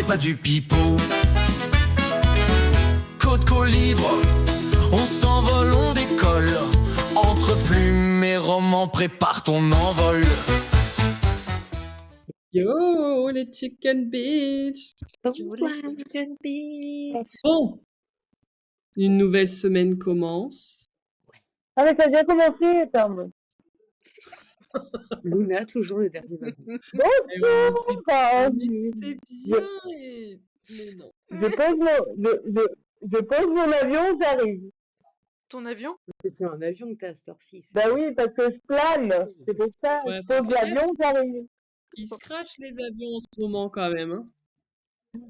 c'est pas du pipeau. Côte colivre, on s'envole, on décolle. Entre plumes et romans, prépare ton envol. Yo, les Chicken Beach! Chicken Beach. Bon, une nouvelle semaine commence. Ah, mais ça a déjà commencé, Tom. Luna, toujours le dernier wagon. Et on était, Enfin, on était bien et... Mais non. je pose mon avion, j'arrive. Ton avion? C'était un avion que t'as à cette heure-ci. Bah oui, parce que je plane. C'est pour ça. Ouais, Je pose l'avion, j'arrive. Ils se crachent les avions en ce moment quand même. Hein.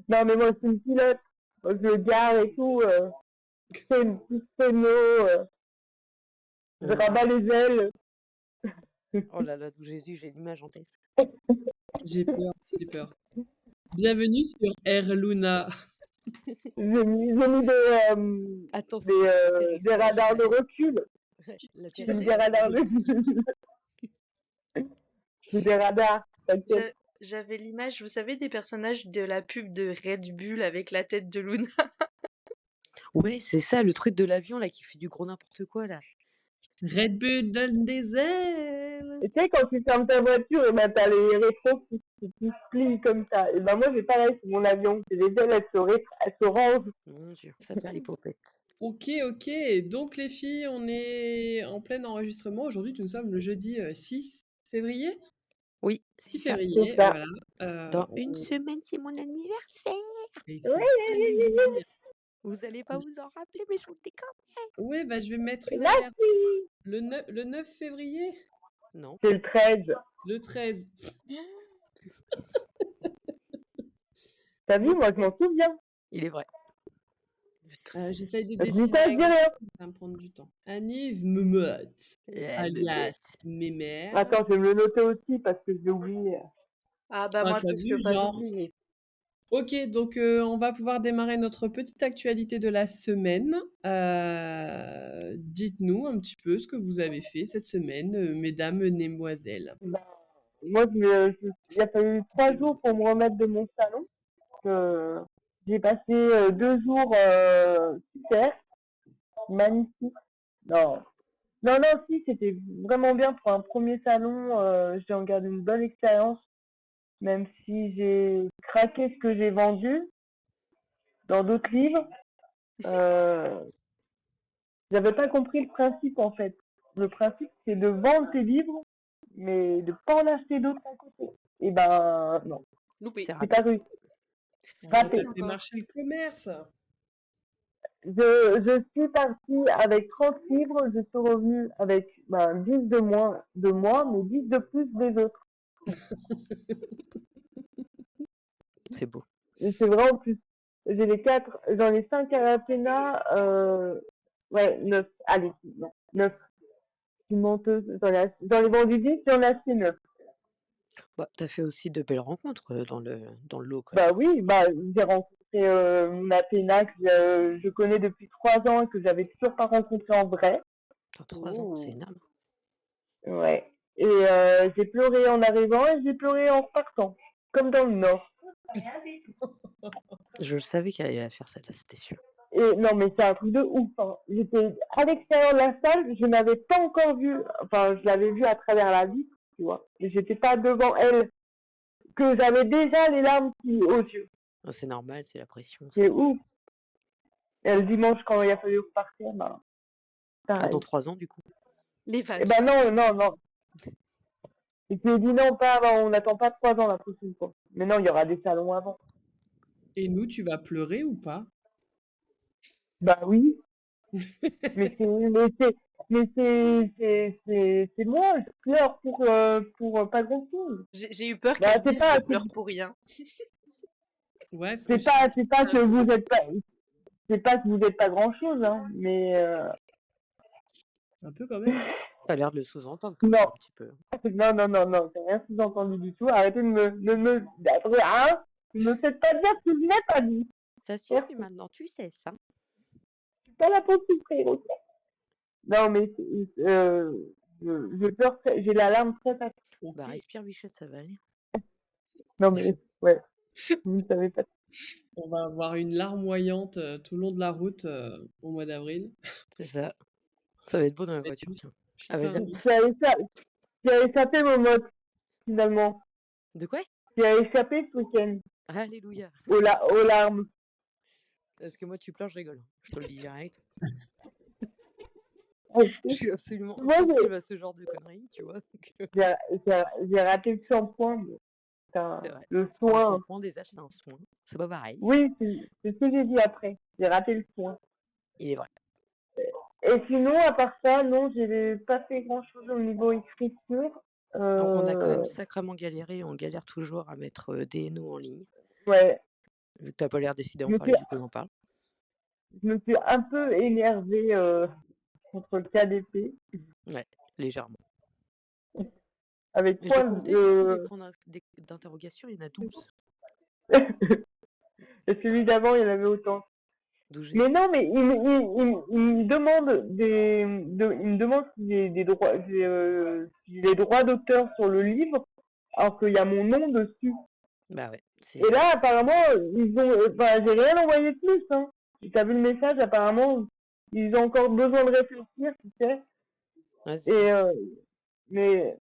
Non, mais moi, je suis une pilote. Moi, je le gare et tout. Je fais une petite phono. Je rabats les ailes. Oh là là, d'où Jésus, j'ai l'image en tête. J'ai peur. Bienvenue sur Air Luna. J'ai mis des Attention, des radars de recul. Tu J'ai mis sais- des radars de recul. J'ai des radars, t'inquiète. J'avais l'image, vous savez, des personnages de la pub de Red Bull avec la tête de Luna. Ouais, c'est ça, le truc de l'avion là qui fait du gros n'importe quoi là. Red Bull donne des ailes. Et tu sais, quand tu fermes ta voiture, et ben t'as les rétros qui se plient comme ça. Et ben moi, j'ai pareil sur mon avion. Les ailes, elles se rangent. Mon Dieu, ça perd les popettes. Ok. Donc les filles, on est en plein enregistrement. Aujourd'hui, nous sommes le jeudi 6 février. Oui, 6 c'est ça. février, C'est ça. voilà. Dans une semaine, c'est mon anniversaire. Oui. Vous allez pas vous en rappeler, mais je vous le dis quand Ouais, bah je vais mettre une Merci. alerte. Le 9 février? même. Non. C'est le 13. Le 13. T'as vu, moi, je m'en souviens. Il est vrai. J'essaye de Je dis décider. ça, je dis rien. Ça va me prendre du temps. Aniv Memot, alias Mémère. Attends, je vais me le noter aussi parce que je l'ai oublié. Ah bah Ah, moi, je t'as risque vu, pas genre. d'oublier. Ok, donc on va pouvoir démarrer notre petite actualité de la semaine. Dites-nous un petit peu ce que vous avez fait cette semaine, mesdames, mesdemoiselles. Ben, moi, il a fallu 3 jours pour me remettre de mon salon. J'ai passé 2 jours super, magnifiques. Non, si, c'était vraiment bien pour un premier salon. J'ai gardé une bonne expérience, même si j'ai craqué ce que j'ai vendu dans d'autres livres. J'avais pas compris le principe en fait. Le principe, c'est de vendre tes livres, mais de pas en acheter d'autres à côté. Et ben non, Loupé. C'est j'ai pas réussi. Ça Raté. fait marcher le commerce. Je suis partie avec 30 livres, je suis revenue avec 10 de moins de moi, mais 10 de plus des autres. C'est beau. Et c'est vrai en plus. J'ai les 4, j'en ai 5 à la Péna, 9. Allez, non, 9. Je suis menteuse. J'en ai vendu 10, j'en ai acheté 9. Bah, t'as fait aussi de belles rencontres dans le lot. Quand Bah même. oui, j'ai rencontré ma Péna que je connais depuis 3 ans et que j'avais toujours pas rencontré en vrai. Dans 3 ans, c'est énorme. Ouais. Et j'ai pleuré en arrivant et j'ai pleuré en repartant, comme dans le Nord. Je savais qu'elle allait faire celle-là, c'était sûr. Et non, mais c'est un truc de ouf. Hein. J'étais à l'extérieur de la salle, je n'avais pas encore vu, enfin, je l'avais vue à travers la vitre, tu vois. Et j'étais pas devant elle, que j'avais déjà les larmes aux yeux. Ah, c'est normal, c'est la pression. Ça. C'est ouf. Et le dimanche, quand il a fallu repartir, Ah, pareil. dans 3 ans, du coup. Les vannes. Eh ben non. Et puis il dit non, pas avant, on n'attend pas 3 ans la prochaine fois. Mais non, il y aura des salons avant. Et nous, tu vas pleurer ou pas? Bah oui. mais c'est moi, je pleure pour pas grand chose. J'ai eu peur Bah, qu'elle c'est dise pas- je pleure pour rien. Ouais, parce C'est pas que vous êtes pas, c'est pas que vous êtes pas grand chose, hein, mais un peu quand même. T'as l'air de le sous-entendre Non. un petit peu. non, j'ai rien sous-entendu du tout. Arrêtez de ne me faites pas dire ce que je n'ai pas dit. Ça suffit maintenant, tu sais ça. Je suis pas là pour souffrir, ok? Non, mais je pleure, j'ai la larme très facile. Bah respire Bichette, ça va aller. Non, mais ouais, vous ne savez pas. On va avoir une larmoyante, tout le long de la route, au mois d'avril. C'est ça. Ça va être beau dans la Ça va être voiture, tiens. Ah, vas-y. putain. J'ai échappé mon mode, finalement. De quoi? J'ai échappé ce week-end Alléluia. aux larmes. Parce que moi, tu pleures, je rigole. Je te le dis direct. Ouais, Je suis absolument Moi, insensible à ce genre de conneries, tu vois. j'ai raté le shampoing. Mais, putain, C'est vrai. le C'est pas un soin. shampoing, des âges, c'est un soin. C'est pas pareil. Oui, c'est ce que j'ai dit après. J'ai raté le soin. Il est vrai. Et sinon, à part ça, non, j'ai pas fait grand-chose au niveau écriture. On a quand même sacrément galéré. On galère toujours à mettre DNO en ligne. Ouais, Vu que t'as pas l'air décidé à je en me suis, parler, du coup, j'en parle. je me suis un peu énervée contre le KDP. Ouais, légèrement. Avec Mais quoi j'ai compté, du coup, les points d'interrogation, il y en a 12. Et celui d'avant, il y en avait autant. 12 Mais non, mais il me demande il me demande si j'ai les droits d'auteur sur le livre, alors qu'il y a mon nom dessus. Bah ouais. Et là, apparemment, j'ai rien envoyé de plus, hein. T'as vu le message, apparemment, ils ont encore besoin de réfléchir, tu sais. Ouais, Et, mais,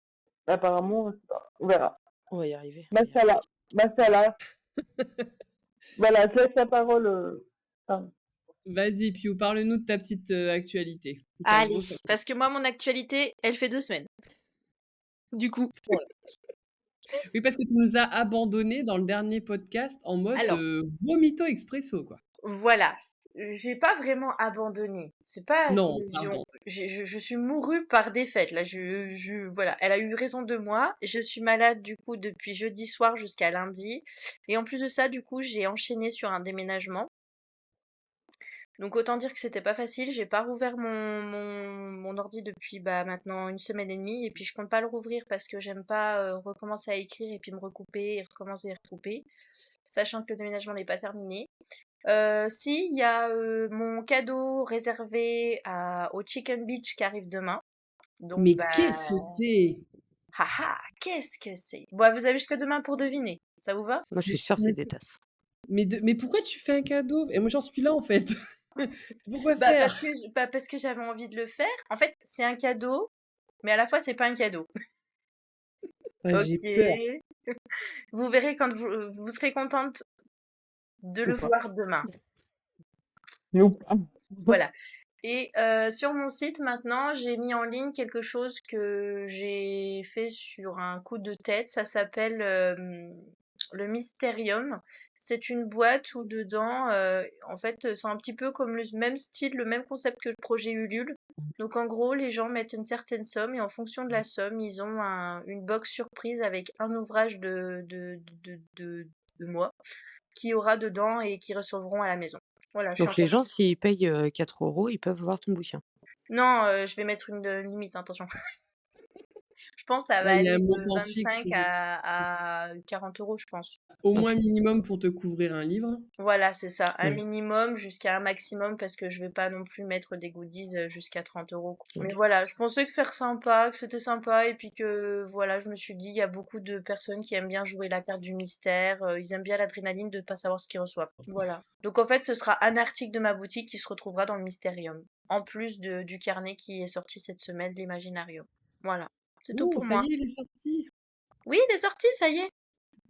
apparemment, je sais pas. On verra. on va y arriver. Masala. Voilà, je laisse la parole. Enfin, Vas-y, Piou, parle-nous de ta petite, actualité. Ou ta Allez, grosse parce que moi, mon actualité, elle fait 2 semaines. Du coup, oui, parce que tu nous as abandonnés dans le dernier podcast en mode, alors, vomito expresso, quoi. voilà. J'ai pas vraiment abandonné. C'est pas Non, illusion. pardon. Je suis mourue par défaite. Là, voilà. Elle a eu raison de moi. Je suis malade, du coup, depuis jeudi soir jusqu'à lundi. Et en plus de ça, du coup, j'ai enchaîné sur un déménagement. Donc autant dire que c'était pas facile, j'ai pas rouvert mon ordi depuis maintenant 1 semaine et demie, et puis je compte pas le rouvrir parce que j'aime pas recommencer à écrire et puis me recouper et recommencer et recouper, sachant que le déménagement n'est pas terminé. Si, il y a mon cadeau réservé au Chicken Beach qui arrive demain. Donc Mais qu'est-ce que c'est? haha, qu'est-ce que c'est? Bon, vous avez jusqu'à demain pour deviner. Ça vous va? Moi, je Mais suis je sûre suis c'est même des tasses. mais pourquoi tu fais un cadeau? Et moi, j'en suis là, en fait. Pourquoi faire? Parce que j'avais envie de le faire. En fait, c'est un cadeau, mais à la fois c'est pas un cadeau. Ah, j'ai peur. Ok. Vous verrez quand vous serez contente de Ou le pas. voir demain. Voilà. Et sur mon site maintenant, j'ai mis en ligne quelque chose que j'ai fait sur un coup de tête. Ça s'appelle le Mysterium. C'est une boîte où dedans, en fait, c'est un petit peu comme le même style, le même concept que le projet Ulule. Donc en gros, les gens mettent une certaine somme et en fonction de la somme, ils ont une box surprise avec un ouvrage de moi qui aura dedans et qui recevront à la maison. Voilà, je suis Donc, les encore. gens, s'ils payent 4 €, ils peuvent voir ton bouquin. Non, je vais mettre une limite, attention. Je pense que ça va Ouais, il y a un aller de montant fixe, 25 à 40 euros, je pense. au moins Ok. minimum pour te couvrir un livre. Voilà, c'est ça. Un Ouais. minimum jusqu'à un maximum parce que je vais pas non plus mettre des goodies jusqu'à 30 euros, quoi. Mais Ok. voilà, je pensais que faire sympa, que c'était sympa et puis que voilà, je me suis dit, il y a beaucoup de personnes qui aiment bien jouer la carte du mystère, ils aiment bien l'adrénaline de pas savoir ce qu'ils reçoivent. Voilà. Donc en fait, ce sera un article de ma boutique qui se retrouvera dans le Mysterium, en plus du carnet qui est sorti cette semaine, l'Imaginarium. Voilà. C'est tout Ouh, pour ça moi. y est, il est sorti. Oui, il est sorti, ça y est.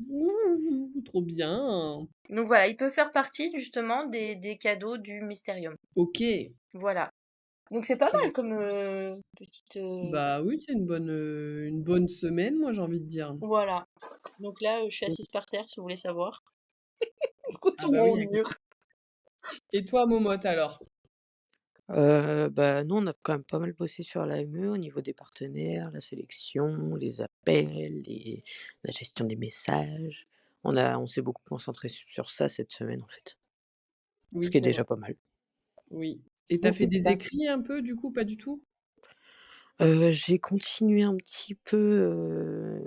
Ouh, trop bien. Donc voilà, il peut faire partie justement des cadeaux du Mysterium. OK. Voilà. Donc c'est pas OK. mal comme petite. Bah oui, c'est une bonne semaine, moi, j'ai envie de dire. Voilà. Donc là, je suis assise par terre si vous voulez savoir. Contre Ah bah oui, mon d'accord. mur. Et toi, Momote, alors? Nous, on a quand même pas mal bossé sur l'AME au niveau des partenaires, la sélection, les appels, la gestion des messages. On s'est beaucoup concentré sur ça cette semaine, en fait. Ce Oui, qui est c'est vrai. déjà pas mal. Oui. Et t'as fait des écrits un peu, du coup, pas du tout? J'ai continué un petit peu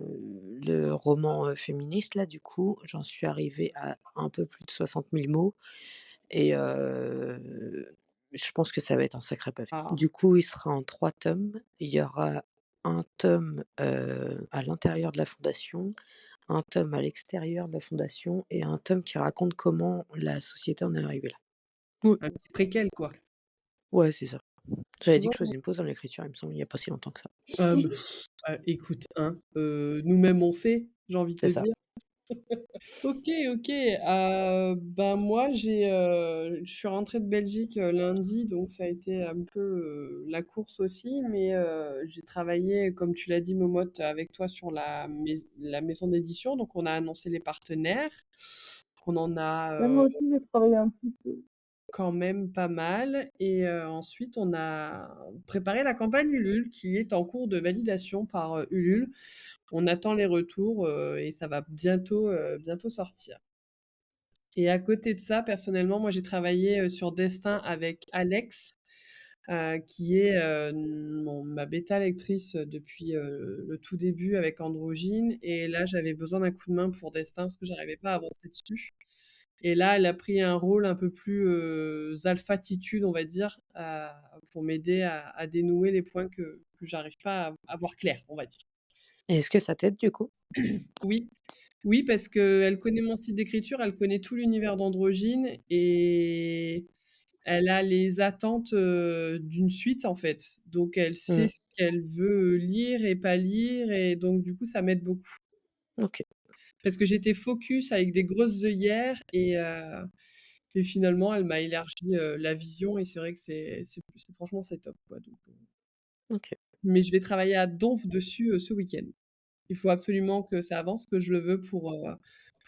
le roman féministe, là, du coup. J'en suis arrivée à un peu plus de 60 000 mots. Et je pense que ça va être un sacré pavé. Ah. Du coup, il sera en 3 tomes. Il y aura un tome à l'intérieur de la fondation, un tome à l'extérieur de la fondation et un tome qui raconte comment la société en est arrivée là. Ouais, Un petit préquel, quoi. ouais, c'est ça. J'avais dit Ouais, que je faisais une pause dans l'écriture, il me semble, il y a pas si longtemps que ça. Bah, écoute, hein, nous-mêmes on sait, j'ai envie de te C'est ça. dire. OK, OK. Ben, moi, je suis rentrée de Belgique, lundi, donc ça a été un peu, la course aussi, mais j'ai travaillé, comme tu l'as dit, Momote, avec toi sur la maison d'édition, donc on a annoncé les partenaires. On en a, moi aussi, j'ai travaillé un petit peu. quand même pas mal et ensuite on a préparé la campagne Ulule qui est en cours de validation par, Ulule. On attend les retours, et ça va bientôt sortir. Et à côté de ça, personnellement, moi, j'ai travaillé, sur Destin avec Alex, qui est, ma bêta lectrice, depuis, le tout début avec Androgyne et là, j'avais besoin d'un coup de main pour Destin parce que j'arrivais pas à avancer dessus et là, elle a pris un rôle un peu plus, alphatitude, on va dire, pour m'aider à dénouer les points que j'arrive pas à voir clair, on va dire. Et est-ce que ça t'aide du coup? Oui. Oui, parce qu'elle connaît mon style d'écriture, elle connaît tout l'univers d'Androgyne et elle a les attentes, d'une suite, en fait. Donc elle sait Mmh. ce qu'elle veut lire et pas lire et donc du coup, ça m'aide beaucoup. OK. Parce que j'étais focus avec des grosses œillères et finalement, elle m'a élargi, la vision et c'est vrai que c'est franchement, c'est top, quoi, donc OK. mais je vais travailler à donf dessus, ce week-end. Il faut absolument que ça avance, que je le veux pour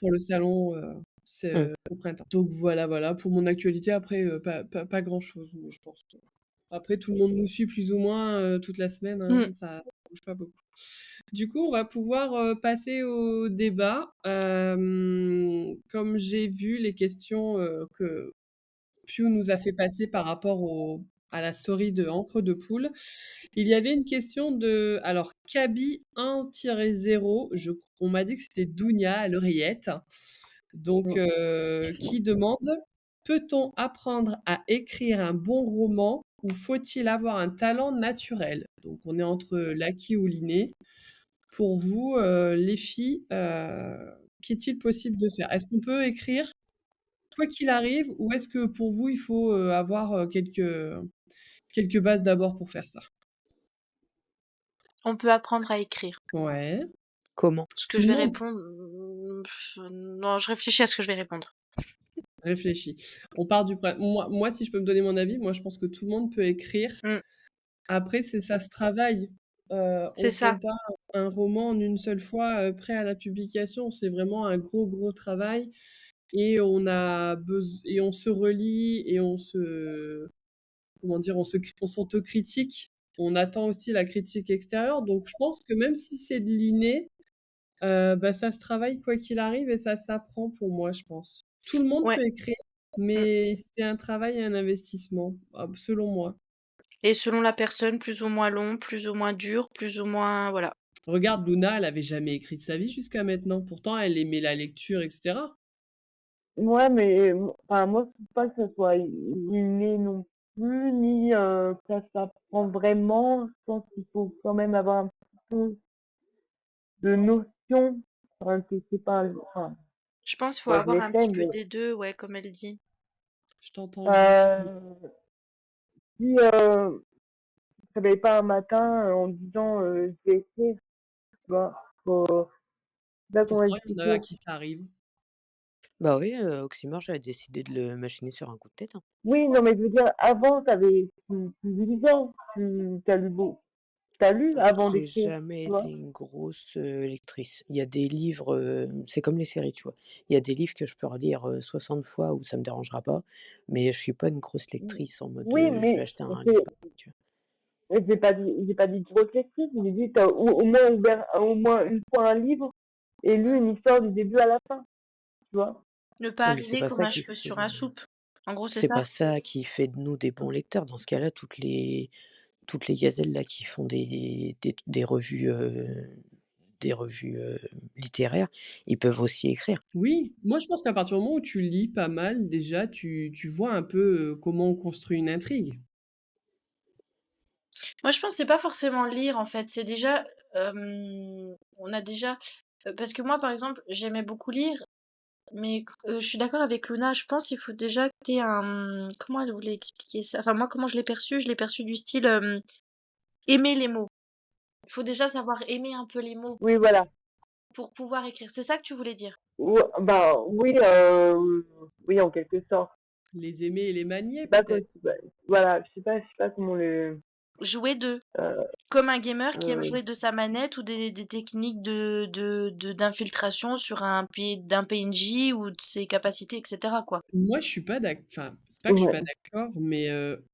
le salon, Mmh. c'est au printemps. Donc voilà, voilà pour mon actualité. Après, pas grand-chose, je pense. Après, tout le monde nous suit plus ou moins, toute la semaine, hein, Mmh. ça bouge pas beaucoup. Du coup, on va pouvoir, passer au débat. Comme j'ai vu les questions, que Piu nous a fait passer par rapport à la story de Encre de Poule. Il y avait une question de, alors, Kaby 1-0, on m'a dit que c'était Dounia à l'oreillette, donc Mm. qui demande: peut-on apprendre à écrire un bon roman ou faut-il avoir un talent naturel? Donc on est entre l'acquis ou l'inné. Pour vous, les filles, qu'est-il possible de faire? Est-ce qu'on peut écrire quoi qu'il arrive ou est-ce que pour vous, il faut, avoir, quelques bases d'abord pour faire ça? On peut apprendre à écrire. Ouais. Comment? Ce que Tout je le vais monde répondre, non, je réfléchis à ce que je vais répondre. réfléchit. On part du prin moi, si je peux me donner mon avis, moi, je pense que tout le monde peut écrire. Mmh, Après, ça se travaille. c'est On ça. pond pas un roman en une seule fois, prêt à la publication. C'est vraiment un gros, gros travail et on se relit et comment dire? On s'autocritique. On attend aussi la critique extérieure. Donc je pense que même si c'est de l'inné, bah, ça se travaille quoi qu'il arrive et ça s'apprend pour moi, je pense. Tout le monde Ouais. peut écrire, Mmh. mais c'est un travail et un investissement, selon moi. Et selon la personne, plus ou moins long, plus ou moins dur, plus ou moins voilà. Regarde, Luna, elle avait jamais écrit de sa vie jusqu'à maintenant. Pourtant, elle aimait la lecture, et cetera. Ouais, mais enfin, moi, je trouve pas que ce soit inné non plus, ni que ça s'apprend vraiment. Je pense qu'il faut quand même avoir un petit peu de notion. Enfin, c'est pas, enfin, Je pense qu'il faut moi je avoir l'ai un fait, petit peu mais des 2, ouais, comme elle dit. Je t'entends juste. euh, si je ne réveille pas un matin en disant je vais écrire, tu vois, faut, là comment Pourtant, il y en a à expliquer. qui ça arrive. Bah oui, Oxymore, j'avais décidé de le machiner sur un coup de tête, hein. Oui, non, mais je veux dire, avant, tu lis bien, t'as lu beau, t'as lu avant J'ai d'écrire, jamais tu été vois. une grosse, lectrice. Il y a des livres, c'est comme les séries, tu vois? Il y a des livres que je peux relire, 60 fois où ça me dérangera pas, mais je suis pas une grosse lectrice en mode, Oui, je vais mais acheter un livre par tu vois? j'ai pas dit grosse lectrice, j'ai dit t'as au moins ouvert au moins une fois un livre et lu une histoire du début à la fin, tu vois. Ne pas Ouais, mais c'est arriver pas comme ça un qui cheveu fait sur un soupe. En gros, c'est c'est ça? pas ça qui fait de nous des bons lecteurs. Dans ce cas-là, toutes les gazelles là qui font des revues, littéraires, ils peuvent aussi écrire. Oui, moi, je pense qu'à partir du moment où tu lis pas mal, déjà, tu vois un peu, comment on construit une intrigue. Moi, je pense que c'est pas forcément lire, en fait. C'est déjà, on a déjà Parce que moi, par exemple, j'aimais beaucoup lire, mais je suis d'accord avec Luna, je pense qu'il faut déjà que t'aies un... Comment elle voulait expliquer ça? Enfin, moi, comment je l'ai perçu du style aimer les mots. Il faut déjà savoir aimer un peu les mots Oui, voilà. pour pouvoir écrire. C'est ça que tu voulais dire? Bah, oui, oui, en quelque sorte. Les aimer et les manier, Pas comme, peut-être. bah, voilà, je sais pas comment Jouer d'eux. euh, Comme un gamer qui aime oui. jouer de sa manette ou des techniques d'infiltration sur d'un PNJ ou de ses capacités, etc., quoi. Moi, je suis pas enfin, c'est pas que je suis Ouais. pas d'accord, mais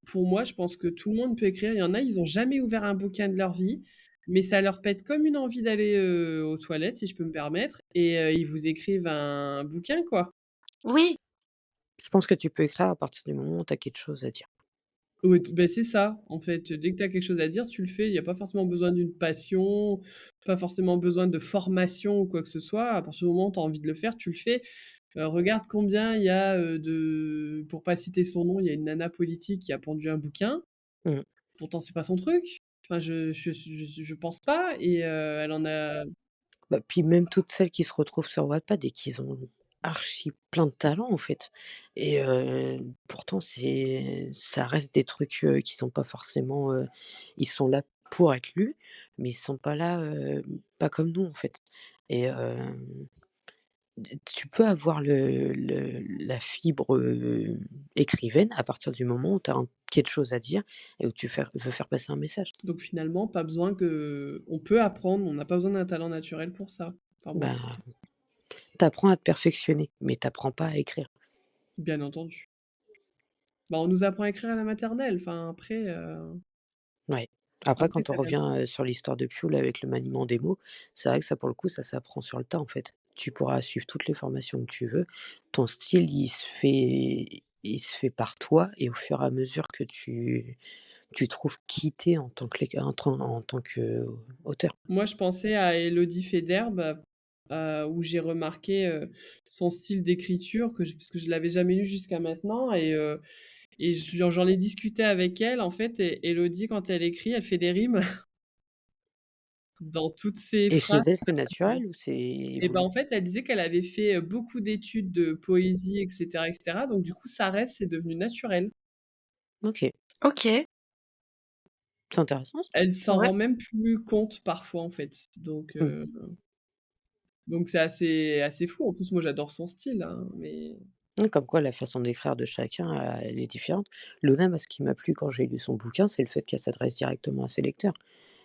pour moi, je pense que tout le monde peut écrire. Il y en a, ils ont jamais ouvert un bouquin de leur vie, mais ça leur pète comme une envie d'aller aux toilettes, si je peux me permettre, et ils vous écrivent un bouquin, quoi. Oui, Je pense que tu peux écrire à partir du moment où tu as quelque chose à dire. Ouais, ben c'est ça, en fait. Dès que tu as quelque chose à dire, tu le fais. Il n'y a pas forcément besoin d'une passion, pas forcément besoin de formation ou quoi que ce soit. À partir du moment où tu as envie de le faire, tu le fais. Regarde combien il y a de. Pour pas citer son nom, il y a une nana politique qui a pendu un bouquin. Mmh. Pourtant, c'est pas son truc. Enfin, je pense pas. Et elle en a. Bah, puis même toutes celles qui se retrouvent sur Wattpad et qui ont archi plein de talent, en fait, et pourtant ça reste des trucs, qui sont pas forcément, ils sont là pour être lus, mais ils sont pas là, pas comme nous, en fait, et tu peux avoir la fibre, écrivaine à partir du moment où tu as quelque chose à dire et où veux faire passer un message. Donc finalement, pas besoin que. On peut apprendre, on n'a pas besoin d'un talent naturel pour ça. Enfin bon, Bah, tu apprends à te perfectionner, mais tu apprends pas à écrire. bien entendu. Bah, on nous apprend à écrire à la maternelle. Enfin, après. Ouais. Après, Après, quand on ça vient. revient, sur l'histoire de Pioul avec le maniement des mots, c'est vrai que ça, pour le coup, ça s'apprend sur le tas, en fait. Tu pourras suivre toutes les formations que tu veux. Ton style, il se fait par toi et au fur et à mesure que tu trouves qui tu es en tant qu'auteur. Moi, je pensais à Élodie Federbe, où j'ai remarqué, son style d'écriture parce que je l'avais jamais lu jusqu'à maintenant et j'en ai discuté avec elle, en fait, et Élodie, quand elle écrit, elle fait des rimes dans toutes ses Et chez phrases. elle, c'est naturel ou c'est Et ben, voulu? en fait, elle disait qu'elle avait fait, beaucoup d'études de poésie et cetera, donc du coup, ça reste, c'est devenu naturel. OK, ok, c'est intéressant ça. Elle s'en ouais. rend même plus compte parfois, en fait, Mmh. donc c'est assez fou. En plus, moi, j'adore son style, hein, mais Comme quoi la façon d'écrire de chacun, elle est différente. Luna, moi, ce qui m'a plu quand j'ai lu son bouquin, c'est le fait qu'elle s'adresse directement à ses lecteurs.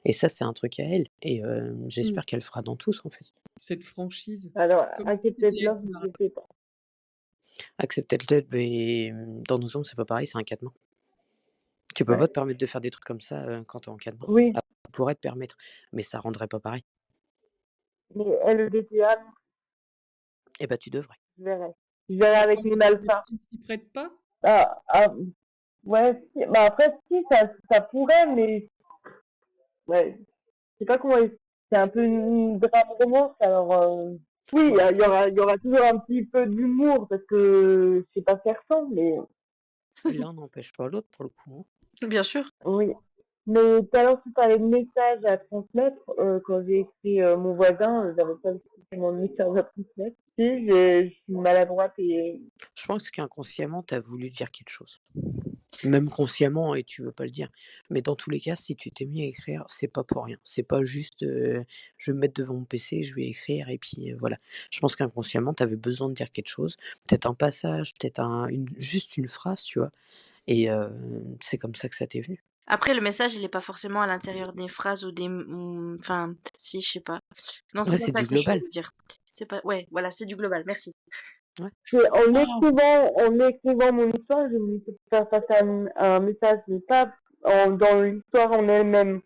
Et ça, c'est un truc à elle et mmh, j'espère qu'elle fera dans tous, en fait. cette franchise, Alors, comme accepter de Cynthia l'offre, Exar. je sais pas. Accepter le mais dans nos ombres, c'est pas pareil, c'est un cadenas. Tu peux pas Ouais. te permettre de faire des trucs comme ça, quand tu es en cadenas. Oui, Ah, ça pourrait te permettre, mais ça rendrait pas pareil. mais LEDTA, non, Eh ben, tu devrais. je verrai. Je verrai Tu avec penses mon que le alpha. style s'y prête pas? Ah, ouais, si. Bah après, si, ça pourrait, mais ouais, je sais pas comment. C'est un peu une drame romance, alors oui, Bon, après, il y aura toujours un petit peu d'humour parce que je sais pas faire sans, mais l'un n'empêche pas l'autre pour le coup, hein. Bien sûr. oui. Mais tout à l'heure, tu parlais de messages à transmettre. Quand j'ai écrit mon voisin, j'avais pas spécialement de message à transmettre. Si, je suis maladroite et Je pense qu'inconsciemment, tu as voulu dire quelque chose. Même consciemment et tu veux pas le dire. Mais dans tous les cas, si tu t'es mis à écrire, c'est pas pour rien. C'est pas juste, je vais me mettre devant mon PC, je vais écrire et puis, voilà. Je pense qu'inconsciemment, tu avais besoin de dire quelque chose, peut-être un passage, peut-être juste une phrase, tu vois? Et c'est comme ça que ça t'est venu. Après, le message, il est pas forcément à l'intérieur des phrases enfin, si, je sais pas. Non, c'est Ouais, pas c'est ça du que je global. voulais dire. C'est pas... Ouais, voilà, c'est du global, merci. Ouais. c'est Waouh! en écrivant mon histoire, je me suis faire passer un message, mais pas dans l'histoire en elle-même.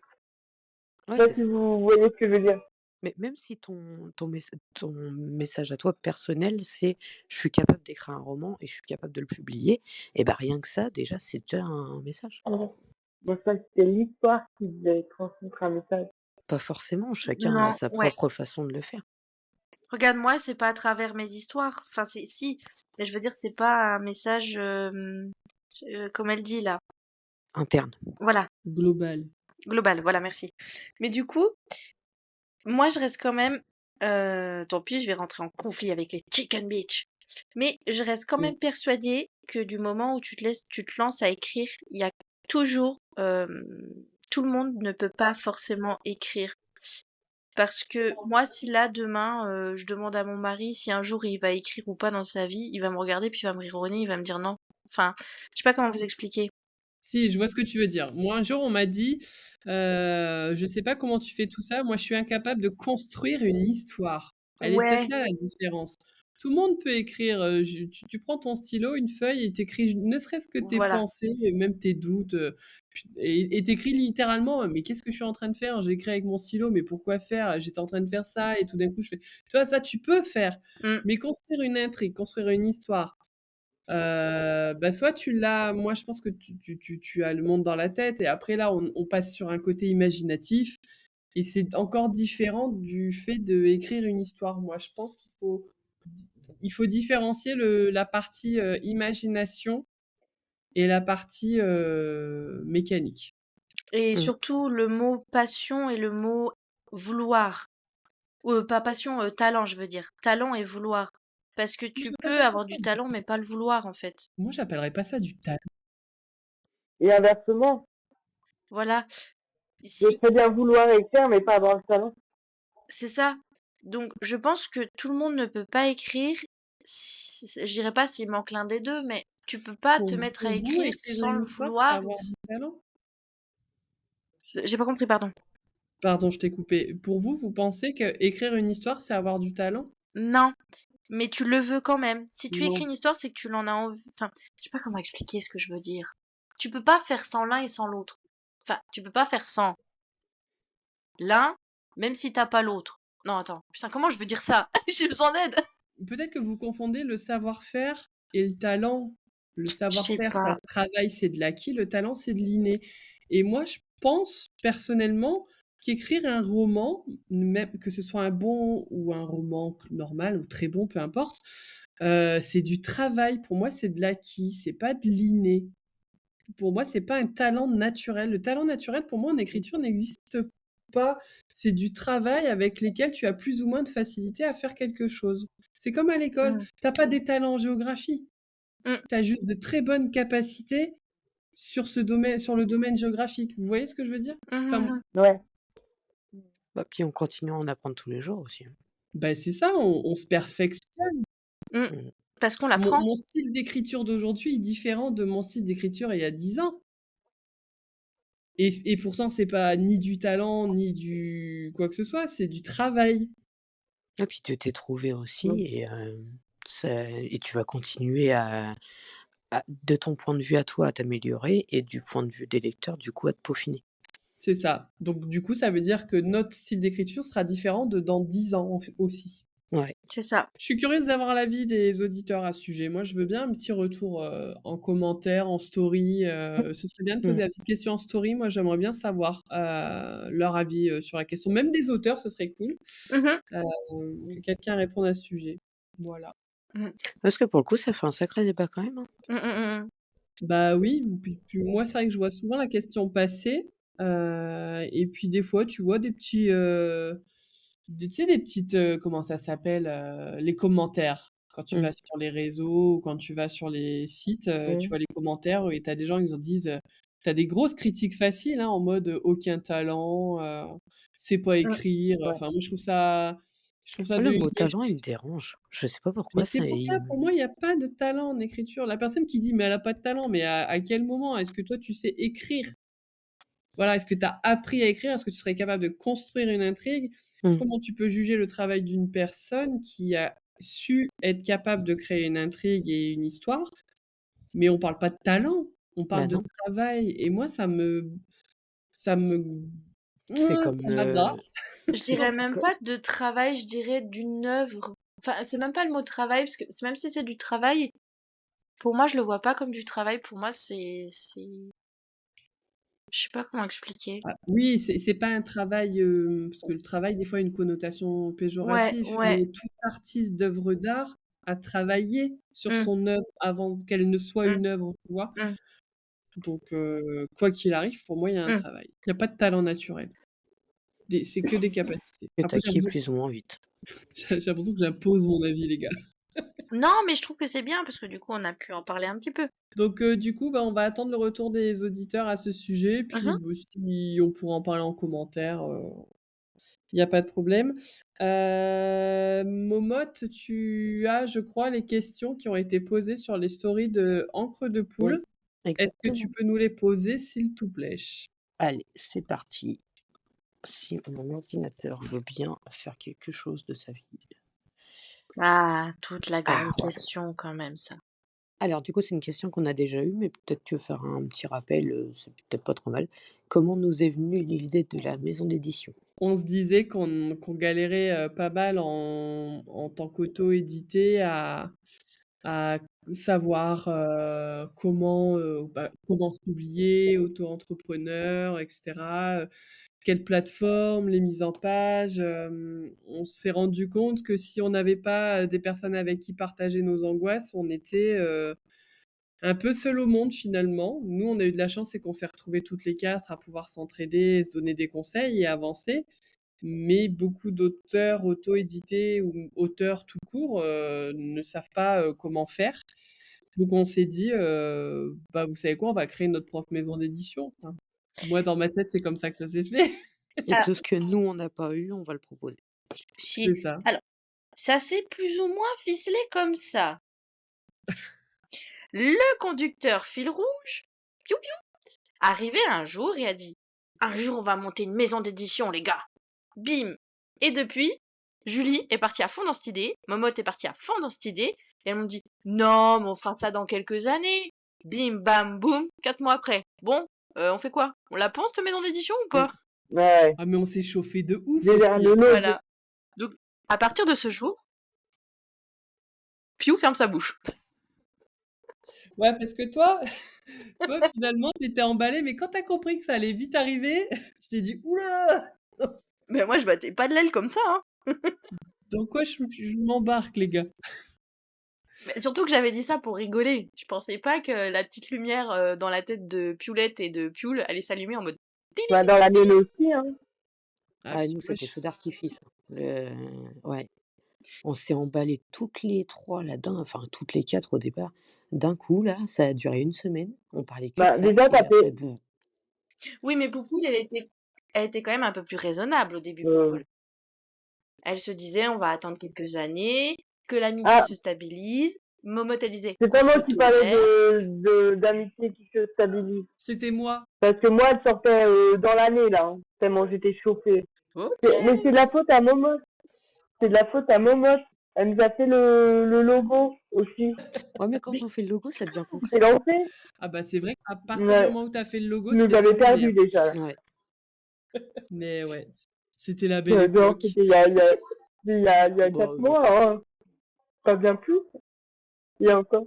Je Ouais, sais c'est pas ça. si vous voyez ce que je veux dire. Mais même si ton message à toi personnel, c'est: «Je suis capable d'écrire un roman et je suis capable de le publier», et bah, rien que ça, déjà, c'est déjà un message. Donc ça, c'était l'histoire qui devait transmettre un message. Pas forcément, chacun a Non, sa ouais. propre façon de le faire. Regarde, moi, c'est pas à travers mes histoires. Enfin, c'est si, mais je veux dire, c'est pas un message comme elle dit là. Interne. Voilà, Global. global. Voilà, merci. Mais du coup, moi, je reste quand même tant pis, je vais rentrer en conflit avec les chicken bitch. Mais je reste quand Mmh. même persuadée que du moment où tu te lances à écrire, il y a toujours, tout le monde ne peut pas forcément écrire. Parce que moi, si là, demain, je demande à mon mari si un jour il va écrire ou pas dans sa vie, il va me regarder puis il va me rironner, il va me dire non. Enfin, je sais pas comment vous expliquer. Si, je vois ce que tu veux dire. Moi, un jour, on m'a dit, «Je sais pas comment tu fais tout ça, moi, je suis incapable de construire une histoire». Elle est peut-être Ouais, là, la différence. Tout le monde peut écrire, je tu prends ton stylo, une feuille et tu ne serait-ce que tes voilà. pensées et même tes doutes, puis et tu littéralement: «Mais qu'est-ce que je suis en train de faire? J'écris avec mon stylo, mais pourquoi faire? J'étais en train de faire ça» et tout d'un coup, je fais tu vois, ça, tu peux faire. Mmh. Mais construire une intrigue, construire une histoire, bah, soit tu l'as moi je pense que tu as le monde dans la tête et après là on passe sur un côté imaginatif et c'est encore différent du fait d'écrire une histoire. Moi je pense qu'il faut différencier la partie, imagination et la partie, mécanique. Et Mmh. surtout le mot passion et le mot vouloir. Pas passion, talent, je veux dire. Talent et vouloir. Parce que Moi tu peux j'appellerais pas avoir ça du du talent, mais pas le vouloir, en fait. moi j'appellerais pas ça du talent. Et inversement, Voilà. je peux Si, très bien vouloir écrire, mais pas avoir le talent. c'est ça. Donc, je pense que tout le monde ne peut pas écrire. Je dirais pas s'il manque l'un des deux, mais tu peux pas te mettre à Pour vous, écrire écrire sans une le histoire, c'est vouloir. avoir du talent? J'ai pas compris, pardon. Pardon, je t'ai coupé. Pour vous, vous pensez qu'écrire une histoire, c'est avoir du talent? Non, mais tu le veux quand même. Si tu écris Non. une histoire, c'est que tu l'en as envie. Enfin, je sais pas comment expliquer ce que je veux dire. Tu peux pas faire sans l'un et sans l'autre. Enfin, tu peux pas faire sans l'un, même si t'as pas l'autre. Non, attends. Putain, comment je veux dire ça? J'ai besoin d'aide. Peut-être que vous confondez le savoir-faire et le talent. Le Je sais savoir-faire, ça pas. se travaille, c'est de l'acquis, le talent, c'est de l'inné. Et moi, je pense personnellement qu'écrire un roman, même que ce soit un bon ou un roman normal ou très bon, peu importe, c'est du travail. Pour moi, c'est de l'acquis, c'est pas de l'inné. Pour moi, c'est pas un talent naturel. Le talent naturel, pour moi, en écriture, n'existe pas. C'est du travail avec lesquels tu as plus ou moins de facilité à faire quelque chose. C'est comme à l'école. Mm, T'as pas des talents en géographie. mm, Tu as juste de très bonnes capacités sur ce domaine, sur le domaine géographique. Vous voyez ce que je veux dire? Enfin, mhm, Ouais. Bah, puis on continue à en apprendre tous les jours aussi, hein. bah, c'est ça, on se perfectionne. mm. Mmh. Parce qu'on Mon, l'apprend. mon style d'écriture d'aujourd'hui est différent de mon style d'écriture il y a 10 ans. Et pourtant, c'est pas ni du talent, ni du quoi que ce soit, c'est du travail. Et puis tu t'es trouvé aussi Donc, et tu vas continuer de ton point de vue à toi, à t'améliorer et du point de vue des lecteurs, du coup, à te peaufiner. c'est ça. Donc, du coup, ça veut dire que notre style d'écriture sera différent de dans 10 ans aussi. Ouais. C'est ça. Je suis curieuse d'avoir l'avis des auditeurs à ce sujet. Moi, je veux bien un petit retour en commentaire, en story. Ce serait bien de Mmh. poser la petite question en story. Moi, j'aimerais bien savoir leur avis sur la question. Même des auteurs, ce serait cool Mhm, que quelqu'un réponde à ce sujet. Voilà. mhm, Parce que pour le coup, ça fait un sacré débat quand même, hein. mhm, mhm, Bah oui, puis moi, c'est vrai que je vois souvent la question passer. Et puis des fois, tu vois des petits, tu sais, des petites, comment ça s'appelle? Les commentaires. Quand tu Mmh. vas sur les réseaux ou quand tu vas sur les sites, tu Mmh. vois les commentaires et tu as des gens qui disent, tu as des grosses critiques faciles, hein, en mode, «Aucun talent», «Sait pas mhm. écrire», Ouais. enfin moi je trouve ça Le de mot talent, il me dérange. Je sais pas mais pourquoi c'est ça pour ça, pour moi, il y a pas de talent en écriture. La personne qui dit: «Mais elle a pas de talent», mais à quel moment? Est-ce que toi tu sais écrire? Voilà, est-ce que tu as appris à écrire? Est-ce que tu serais capable de construire une intrigue? Mmh. Comment tu peux juger le travail d'une personne qui a su être capable de créer une intrigue et une histoire? Mais on parle pas de talent, on Bah parle de non, travail et moi ça me c'est comme, ça m'agace. Je c'est dirais même co pas de travail, je dirais d'une œuvre. Enfin, c'est même pas le mot travail, parce que même si c'est du travail, pour moi, je le vois pas comme du travail. Pour moi, je sais pas comment expliquer. Ah oui, c'est pas un travail, parce que le travail, des fois, a une connotation Ouais, péjorative, ouais. mais tout artiste d'œuvre d'art a travaillé sur Mm, son œuvre avant qu'elle ne soit mm, une œuvre, tu vois? mm, Donc quoi qu'il arrive, pour moi, il y a un mm. travail. Il y a pas de talent naturel. C'est que des capacités. que tu Après, acquiers plus ou moins vite. J'ai l'impression que j'impose mon avis, les gars. Non, mais je trouve que c'est bien parce que du coup, on a pu en parler un petit peu. Donc, du coup, bah, on va attendre le retour des auditeurs à ce sujet, puis Mhm. bah, si on pourra en parler en commentaire, il y a pas de problème. Momotte, tu as, je crois, les questions qui ont été posées sur les stories de Encre de Oui, Poule. Est-ce que tu exactement. peux nous les poser, s'il te plaît? Allez, c'est parti. Si mon ordinateur veut bien faire quelque chose de sa vie. Ah, toute la grande Ah, question quand même, ça. alors du coup, c'est une question qu'on a déjà eue, mais peut-être que faire un petit rappel, c'est peut-être pas trop mal. Comment nous est venue l'idée de la maison d'édition? On se disait qu'on galérait pas mal en tant qu'auto-édité à savoir comment se publier, auto-entrepreneur, etc. Quelle plateforme, les mises en page. On s'est rendu compte que si on n'avait pas des personnes avec qui partager nos angoisses, on était un peu seul au monde finalement. Nous, on a eu de la chance, c'est qu'on s'est retrouvés toutes les quatre à pouvoir s'entraider, se donner des conseils et avancer. Mais beaucoup d'auteurs auto-édités ou auteurs tout court ne savent pas comment faire. Donc on s'est dit, bah, vous savez quoi, on va créer notre propre maison d'édition. Enfin, moi, dans ma tête, c'est comme ça que ça s'est fait. Et Alors, tout ce que nous, on n'a pas eu, on va le proposer. si. C'est ça. Alors, ça s'est plus ou moins ficelé comme ça. Le conducteur fil rouge, piou piou, arrivé un jour et a dit: un jour, on va monter une maison d'édition, les gars. Bim. Et depuis, Julie est partie à fond dans cette idée, Momotte est partie à fond dans cette idée, et elles m'ont dit: non, mais on fera ça dans quelques années. Bim, bam, boum, 4 mois après. Bon, on fait quoi? On la pense, cette maison d'édition ou pas? Ouais. Ah, mais on s'est chauffé de ouf Déjà, aussi. le logo. Voilà. Donc, à partir de ce jour, Piou ferme sa bouche. Ouais, parce que toi, finalement, t'étais emballé, mais quand t'as compris que ça allait vite arriver, je t'ai dit, oula, Mais moi, je battais pas de l'aile comme ça, hein. dans quoi je m'embarque, les gars? Mais surtout que j'avais dit ça pour rigoler. Je pensais pas que la petite lumière dans la tête de Pioulette et de Pioul allait s'allumer en mode. Bah, dans la mienne aussi, hein. Ah, Ah, puis nous, moi, c'était feu d'artifice. Ouais. On s'est emballé toutes les 3 là-dedans, enfin toutes les 4 au départ. D'un coup, là, ça a duré 1 semaine. On parlait que de Bah, ça. déjà, Et t'as après, fait. boum. Oui, mais Poupoule, elle était quand même un peu plus raisonnable au début, Poupoule. Elle se disait, on va attendre quelques années, que l'amitié Ah, se stabilise. Momotte, elle disait c'est qu'on pas moi se qui parlais tolère. d'amitié qui se stabilise. c'était moi. Parce que moi, elle sortait dans l'année, là. Hein, tellement j'étais chauffée. Ok. Mais c'est de la faute à Momo. C'est de la faute à Momo. Elle nous a fait le logo aussi. Ouais, mais quand Mais on fait le logo, ça devient concret. C'est lancé. Ah bah c'est vrai qu'à partir du Ouais. moment où t'as fait le logo, Vous nous c'était avez terminé. perdu déjà. Là. Ouais. Mais ouais, c'était la belle Non, époque. c'était il y a Bah, 4 mois. Hein. Pas bien plus. Il y a encore.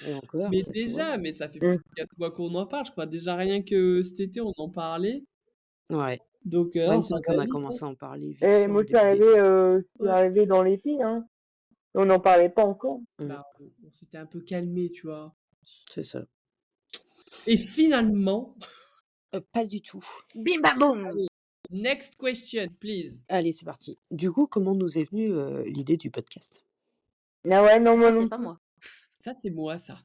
et encore, Mais 4 mois. déjà, mais ça fait plus de 4 mois qu'on en parle, je crois. Déjà rien que cet été, on en parlait. Ouais. Donc Ouais, non, c'est ça vrai va qu'on a vite, hein. commencé à en parler vite Et fait moi, en début d'été. je suis Ouais. arrivée dans l'été. Hein. On n'en parlait pas encore. Bah, on s'était un peu calmé, tu vois. C'est ça. Et finalement, Pas du tout. bim bam boum. allez, next question, please. Allez, c'est parti. Du coup, comment nous est venue l'idée du podcast? Ah ouais, non, moi Ça, c'est non pas plus. moi. Ça, c'est moi, ça.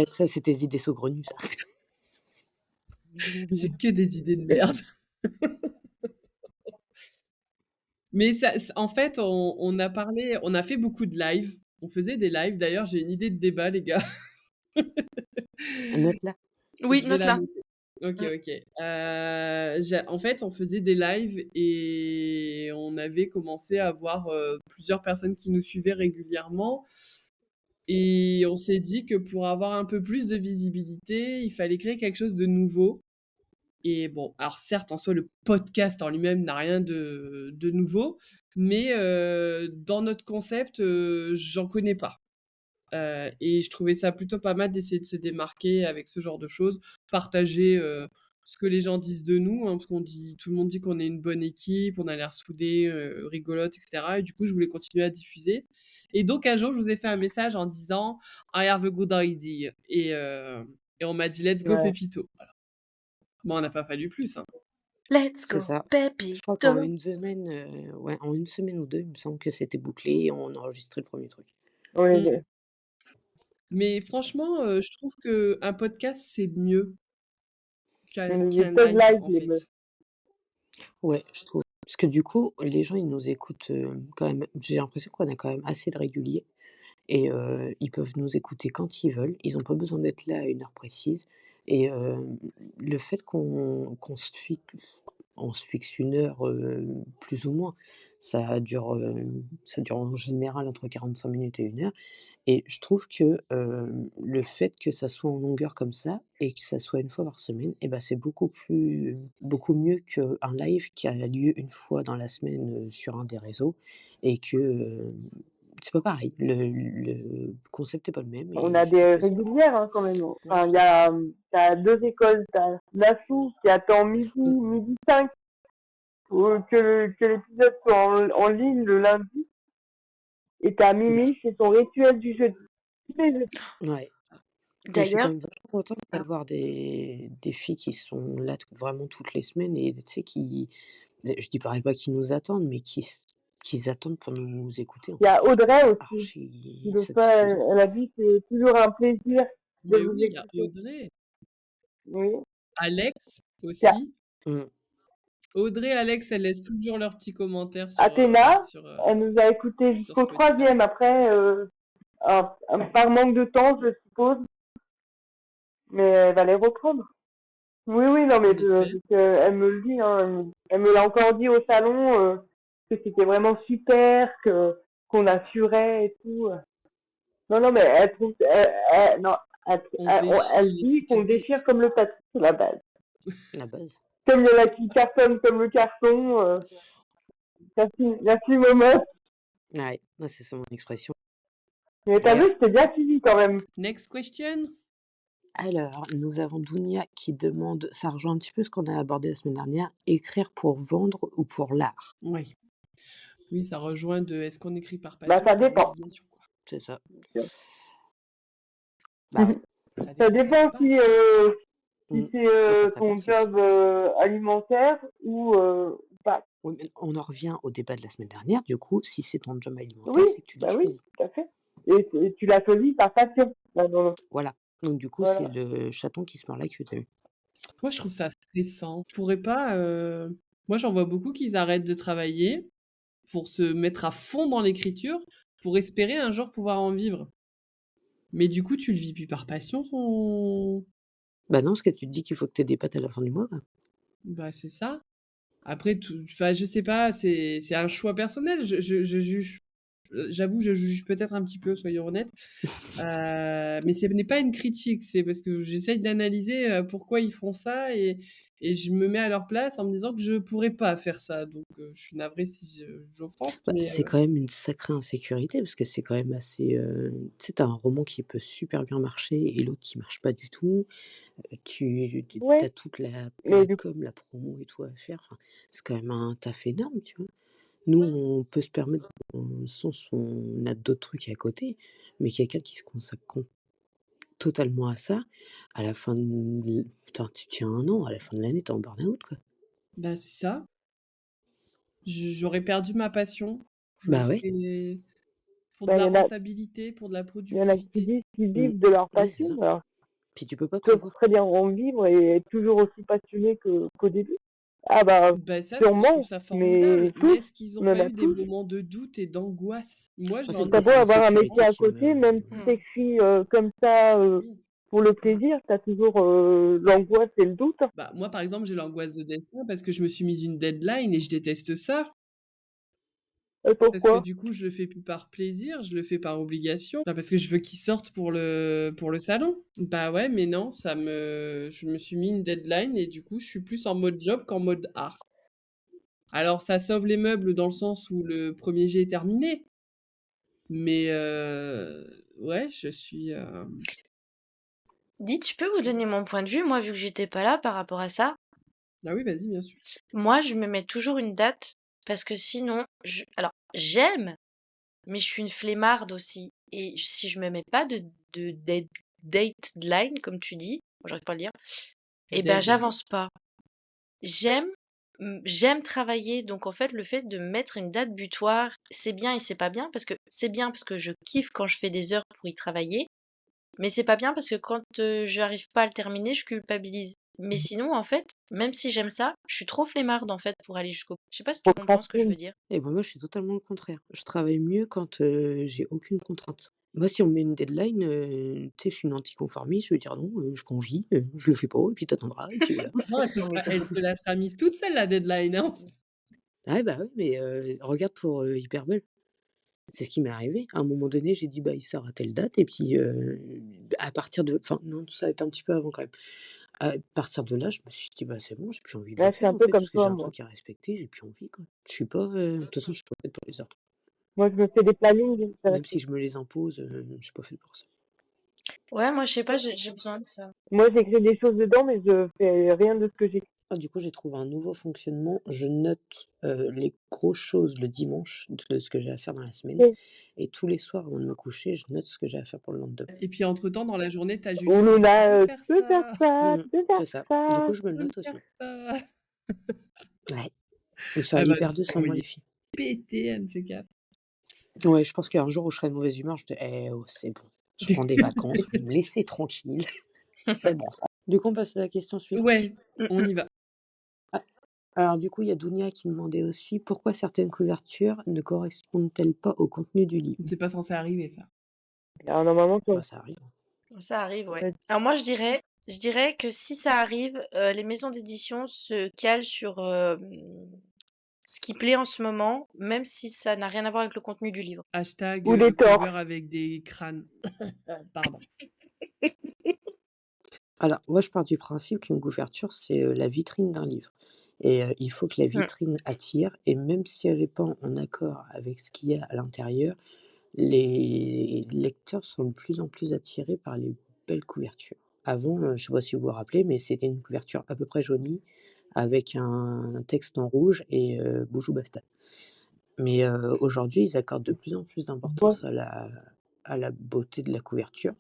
Ça, c'est tes idées saugrenues, ça. J'ai que des idées de merde. Mais ça, en fait, on a parlé, on a fait beaucoup de lives. On faisait des lives. D'ailleurs, j'ai une idée de débat, les gars. Note là. Oui, Je vais note la là. noter. Ok, Mm. ok. En fait, on faisait des lives et on avait commencé à avoir plusieurs personnes qui nous suivaient régulièrement. Et on s'est dit que pour avoir un peu plus de visibilité, il fallait créer quelque chose de nouveau. Et bon, alors certes, en soi, le podcast en lui-même n'a rien de nouveau, mais dans notre concept, j'en connais pas. Et je trouvais ça plutôt pas mal d'essayer de se démarquer avec ce genre de choses, partager ce que les gens disent de nous, hein, parce tout le monde dit qu'on est une bonne équipe, on a l'air soudés, rigolote, etc. Et du coup, je voulais continuer à diffuser. Et donc, un jour, je vous ai fait un message en disant I have a good idea. Et on m'a dit Let's go, Ouais. Pépito. Voilà. Bon, on n'a pas fallu plus. Hein. Let's C'est go, ça. baby, Je crois qu'en don't. une semaine, ouais, en une semaine ou 2, il me semble que c'était bouclé et on enregistrait le premier truc. Oui, Mmh. Mais franchement, je trouve qu'un podcast, c'est mieux les qu'un pubs live, live, en les fait. meufs. Ouais, je trouve. Parce que du coup, les gens, ils nous écoutent, quand même j'ai l'impression qu'on a quand même assez de réguliers et ils peuvent nous écouter quand ils veulent. Ils ont pas besoin d'être là à une heure précise et le fait qu'on se fixe une heure, plus ou moins, ça dure en général entre 45 minutes et une heure. Et je trouve que, le fait que ça soit en longueur comme ça et que ça soit une fois par semaine et ben c'est beaucoup mieux qu'un live qui a lieu une fois dans la semaine, sur un des réseaux et que, c'est pas pareil. Le concept est pas le même On et a je trouve des que c'est pas régulières, hein, quand même. Ouais, Enfin, je il y suis d'accord. a, t'as 2 écoles. T'as Nassau qui attend midi, mmh, midi 5 que l'épisode soit en ligne le lundi. Et t'as Mimi, c'est son rituel du jeudi. Tous les jeudis. ouais. Mais je suis quand D'ailleurs, même vachement contente ah, d'avoir des filles qui sont là vraiment toutes les semaines et tu sais je dirais pas qu'ils nous attendent, mais qu'ils attendent pour nous écouter en Il y fait a et je trouve Audrey ça aussi, qui archi le fait. satisfaisant. Elle a dit que c'est toujours un plaisir de Mais vous oui, il y a écouter. Audrey, Oui. Alex Il y a aussi. Mmh. Audrey, Alex, elles laissent toujours leurs petits commentaires Athéna, elle nous a écouté sur jusqu'au Spotify. 3e. Après, par manque de temps, je suppose, mais elle va les reprendre. Oui, oui, non, mais On espère. elle me le dit, hein, elle me l'a encore dit au salon, que c'était vraiment super, qu'on assurait et tout. Non, non, mais elle trouve, non, On déchire elle les dit trucs qu'on déchire comme le papier, c'est la base. La base. Comme il y en a qui cartonnent comme le carton, merci Momo. Ouais, ouais, c'est ça mon expression. Mais t'as vu, c'était bien suivi quand même. Next question. Alors, nous avons Dounia qui demande, ça rejoint un petit peu ce qu'on a abordé la semaine dernière, écrire pour vendre ou pour l'art? Oui. Oui, ça rejoint de est-ce qu'on écrit par Bah, passion ça ou par dépend. obligation, quoi. C'est ça. Bah ouais. Ça Ça dépend, ça dépend dépasse. Mmh. si c'est Bah, ça ton tracasse aussi. job alimentaire ou pas. Oui, mais on en revient au débat de la semaine dernière. Du coup, si c'est ton job Oui, alimentaire, c'est que tu l'as bah oui, choisi. tout à fait. Et tu l'as choisi par passion. Là, Voilà. Donc du coup, c'est voilà. le chaton qui se mord la queue, tu vu? Moi, je trouve ça stressant. Je pourrais pas, moi, j'en vois beaucoup qui arrêtent de travailler pour se mettre à fond dans l'écriture, pour espérer un jour pouvoir en vivre. Mais du coup, tu le vis plus par passion ton Bah non, parce que tu te dis qu'il faut que tu aies des pâtes à la fin du mois, quoi. bah, c'est ça. Après enfin, je sais pas, c'est un choix personnel. Je juge, j'avoue, je juge peut-être un petit peu, soyons honnêtes. Mais ce n'est pas une critique, c'est parce que j'essaye d'analyser, pourquoi ils font ça et je me mets à leur place en me disant que je pourrais pas faire ça. Donc, je suis navrée si j'offense, Bah, mais, c'est quand même une sacrée insécurité parce que c'est quand même assez, tu sais, tu un roman qui peut super bien marcher et l'autre qui marche pas du tout. Tu Ouais, as toute la mais du coup, com, la promo et tout à faire. Enfin, c'est quand même un taf énorme, tu vois? Nous, on peut se permettre dans le sens où on a d'autres trucs à côté, mais quelqu'un qui se consacre totalement à ça, à la fin de putain, tu tiens un an, à la fin de l'année, tu es en burn-out, quoi. bah, c'est ça. J'aurais perdu ma passion. Je le Bah ouais, ferais pour de bah, la rentabilité, pour de la il y en a qui productivité. disent qu'ils mmh, vivent de leur ouais, c'est passion. ça. Alors, Puis tu peux pas ils peuvent prévoir. très bien en vivre et être toujours aussi passionnés qu'au début. Ah bah, Bah, ça, c'est je trouve sûrement, ça formidable. mais Mais tous, est-ce qu'ils ont on en pas a eu des tous. moments de doute et d'angoisse? Moi, Moi, c'est le j'en T'as ai côté beau avoir un franchement. métier insécurité à qui côté, me même si hmm, t'écris comme ça Oui. pour le hmm. plaisir, t'as toujours l'angoisse et le doute. Bah, moi, par exemple, j'ai l'angoisse de destin parce que je me suis mise une deadline et je déteste ça. Et Parce que pourquoi? du coup, je le fais plus par plaisir, je le fais par obligation. Bah, parce que je veux qu'il sorte pour le salon. Bah ouais, mais non, je me suis mis une deadline et du coup, je suis plus en mode job qu'en mode art. Alors, ça sauve les meubles dans le sens où le premier jet est terminé. Mais ouais, je suis. Dites, je peux vous donner mon point de vue, moi, vu que j'étais pas là par rapport à ça. Ah oui, vas-y, bien sûr. Moi, je me mets toujours une date parce que sinon, alors, j'aime, mais je suis une flemmarde aussi. Et si je me mets pas de dateline, comme tu dis, moi, j'arrive pas à le dire, eh ben, Deadline. j'avance pas. J'aime j'aime travailler, donc en fait, le fait de mettre une date butoir, c'est bien et c'est pas bien parce que c'est bien parce que je kiffe quand je fais des heures pour y travailler, mais c'est pas bien parce que quand, j'arrive pas à le terminer, je culpabilise. Mais sinon, en fait, même si j'aime ça, je suis trop flemmarde, en fait, pour aller jusqu'au bout. Je sais pas si tu comprends ce que je veux Procrastine. dire? Et ben moi, je suis totalement le contraire. Je travaille mieux quand, j'ai aucune contrainte. Moi, si on me met une deadline, tu sais, je suis une anticonformiste, je vais dire: «Non, je congie, je le fais pas et puis tu attendras» et puis voilà. Non, elle te la sera mise toute seule la deadline, hein. Ouais, bah, ouais, mais regarde pour, Hyperbole. C'est ce qui m'est arrivé. À un moment donné, j'ai dit: «Bah, il sort à telle date» et puis, à partir de enfin non, ça a été un petit peu avant quand même. À partir de là, je me suis dit: «Bah, c'est bon, j'ai plus envie de le Là, je suis faire un en peu fait, comme parce que j'ai toi, un moi. truc à respecter, j'ai plus envie quoi». Je suis pas, de toute façon, je suis pas faite pour les autres. Moi, je me fais des plannings, je Même si respecte. je me les impose, je suis pas faite pour ça. Ouais, moi, je sais pas, j'ai besoin de ça. Moi, j'écris des choses dedans, mais je fais rien de ce que j'écris. Ah, du coup, j'ai trouvé un nouveau fonctionnement. Je note, les grosses choses le dimanche de ce que j'ai à faire dans la semaine Ok. et tous les soirs avant de me coucher, je note ce que j'ai à faire pour le lendemain. Et puis entre-temps, dans la journée, tu as Oh Julie qui là te dit: «Tu là, peux tu faire peux faire ça, ça, tu peux faire C'est ça. Du coup, ça. je me le tu peux note aussi. faire ça». Ouais. Vous Elle seriez va hyper 2 sans moi t'envoyer les filles. péter, un de ces 4. Ouais, je pense qu'il y a un jour où je serai de mauvaise humeur, je dis: «Eh oh, c'est bon, je prends des vacances, vous me laissez tranquille, c'est bon». Du coup, on passe à la question suivante? Ouais, Mmh on mh. y va. Ah, alors du coup, il y a Dounia qui demandait aussi: «Pourquoi certaines couvertures ne correspondent-elles pas au contenu du livre?» C'est pas censé arriver ça. Alors, normalement, Bah, ça arrive. Ça arrive, ouais. ouais. Alors moi, je dirais que si ça arrive, les maisons d'édition se calent sur, ce qui plaît en ce moment, même si ça n'a rien à voir avec le contenu du livre. Hashtag, Ou des cover torts. avec des crânes. Pardon. Alors, moi, je pars du principe qu'une couverture, c'est, la vitrine d'un livre et il faut que la Mmh. vitrine attire et même si elle est pas en accord avec ce qu'il y a à l'intérieur, les lecteurs sont de plus en plus attirés par les belles couvertures. Avant, je sais pas si vous vous rappelez, mais c'était une couverture à peu près jaunie avec un texte en rouge et «Boujou basta». Mais aujourd'hui, ils accordent de plus en plus Ouais. d'importance à la beauté de la couverture.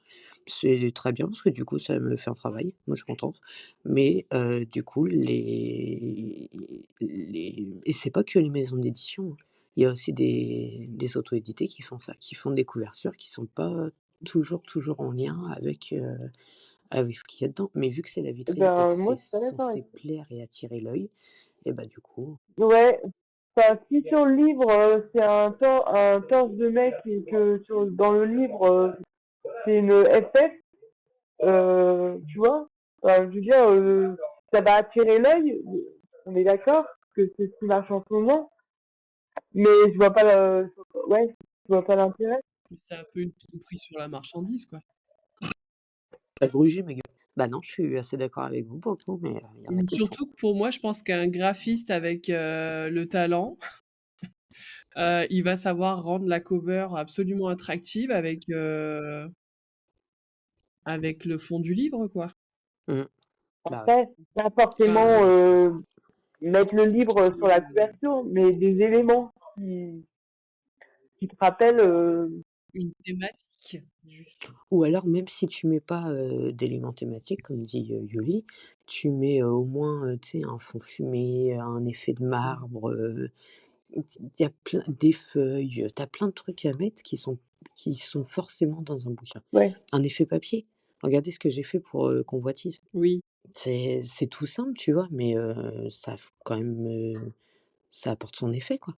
C'est très bien parce que du coup, ça me fait un travail. Moi, je suis contente. Mais du coup, les et c'est pas que les maisons d'édition, hein. Il y a aussi des auto-édités qui font ça, qui font des couvertures qui sont pas toujours en lien avec ce qu'il y a dedans. Mais vu que c'est la vitrine et que Ben, moi, c'est je suis pas d'accord avec censé plaire et attirer l'œil et bah, du coup ça. Ouais. Enfin, si sur le livre, c'est un torse de mec et que dans le livre, c'est une FF, tu vois, enfin, je veux dire, ça va attirer l'œil, on est d'accord que c'est ce qui marche en ce moment, mais je vois pas ouais, je vois pas l'intérêt. Mais c'est un peu une tromperie sur la marchandise, quoi. tu grugé ma gueule. Bah non, je suis assez d'accord avec vous pour le coup, mais il y en a qui le font. Surtout que pour moi, je pense qu'un graphiste avec, le talent, il va savoir rendre la cover absolument attractive avec le fond du livre, quoi. Mmh. Bah ouais. Après, pas forcément Enfin, Je suis d'accord. mettre le tout ce livre qui sur la est, couverture, mais des éléments qui te rappellent. une thématique, juste. Ou alors même si tu mets pas, d'éléments thématiques comme dit, Yoli, tu mets, au moins, tu sais, un fond fumé, un effet de Mmh. marbre, il y a plein des feuilles, tu as plein de trucs à mettre qui sont forcément dans un bouquin. Ouais, Un effet papier. Regardez ce que j'ai fait pour, Convoitise. Oui. C'est tout simple, tu vois? Mais ça f quand même, ça apporte son effet, quoi.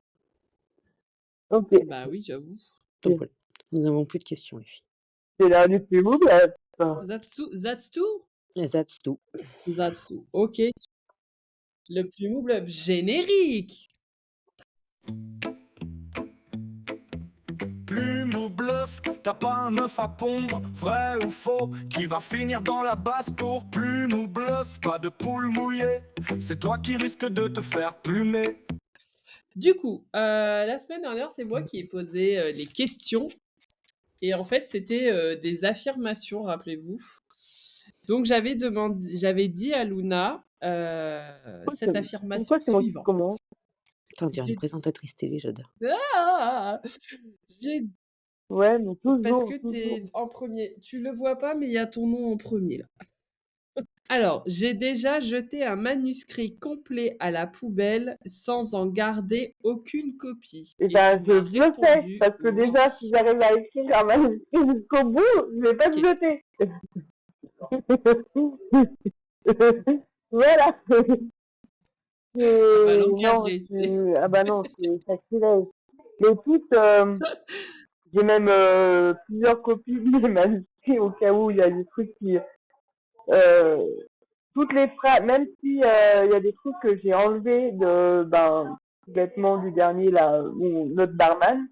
ok. Bah oui, j'avoue. Donc voilà. Nous n'avons plus de questions, les filles. C'est l'heure du petit bout, bah, That's tout? That's tout. That's tout. OK. Le Plume Bluff générique! Plume ou bluff, t'as pas un œuf à pondre, vrai ou faux, qui va finir dans la basse-cour. Plume ou bluff, pas de poule mouillée, c'est toi qui risques de te faire plumer. Du coup, la semaine dernière, c'est moi qui ai posé, les questions et en fait, c'était, des affirmations, rappelez-vous. Donc j'avais dit à Luna, cette affirmation pourquoi c'est moi qui suivante. commence? Putain, on dirait une J'ai présentatrice télé, j'adore. ah! J'ai Ouais, mais Parce toujours, que tu toujours. es en premier. Tu le vois pas, mais il y a ton nom en premier là. Alors, j'ai déjà jeté un manuscrit complet à la poubelle sans en garder aucune copie. Et Et ben, tu je m'as le fais, répondu parce que oui. déjà, si j'arrive à écrire un manuscrit jusqu'au bout, je vais pas le Ok. jeter. Voilà. Ça va Non, l'encadrer, tu sais. ah bah non, c'est sacrilège. Les titres, j'ai même plusieurs copies de mes manuscrits au cas où il y a des trucs qui... Euh, toutes les phrases, même si il y a des trucs que j'ai enlevés bêtement du dernier, là, notre barman,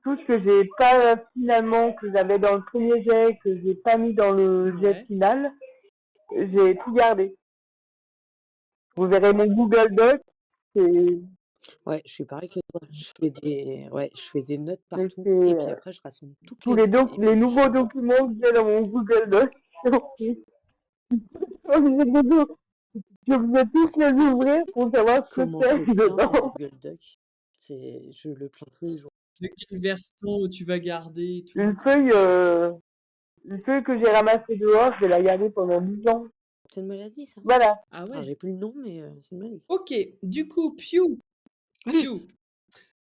tout ce que j'ai pas finalement, que j'avais dans le premier jet, que j'ai pas mis dans le jet Ouais. final, j'ai tout gardé. Vous verrez mon Google Doc, c'est Ouais, je suis pareil que toi. Je fais des notes mais partout c'est, et puis après je rassemble toutes tous les notes et les puis je nouveaux fais voilà. documents que j'ai dans mon Google Doc. Je vais tous les ouvrir pour savoir ce que Comment je c'est le plains ton dedans. Google Doc? Je le plains tous les jours. De quelle version tu vas garder et tout. Une feuille, que j'ai ramassée dehors, je vais la garder pendant 10 ans. C'est une maladie, ça? Voilà. Ah Enfin, ouais. j'ai plus le nom, mais c'est une maladie. Ok, du coup, Piu, Oui. Piu,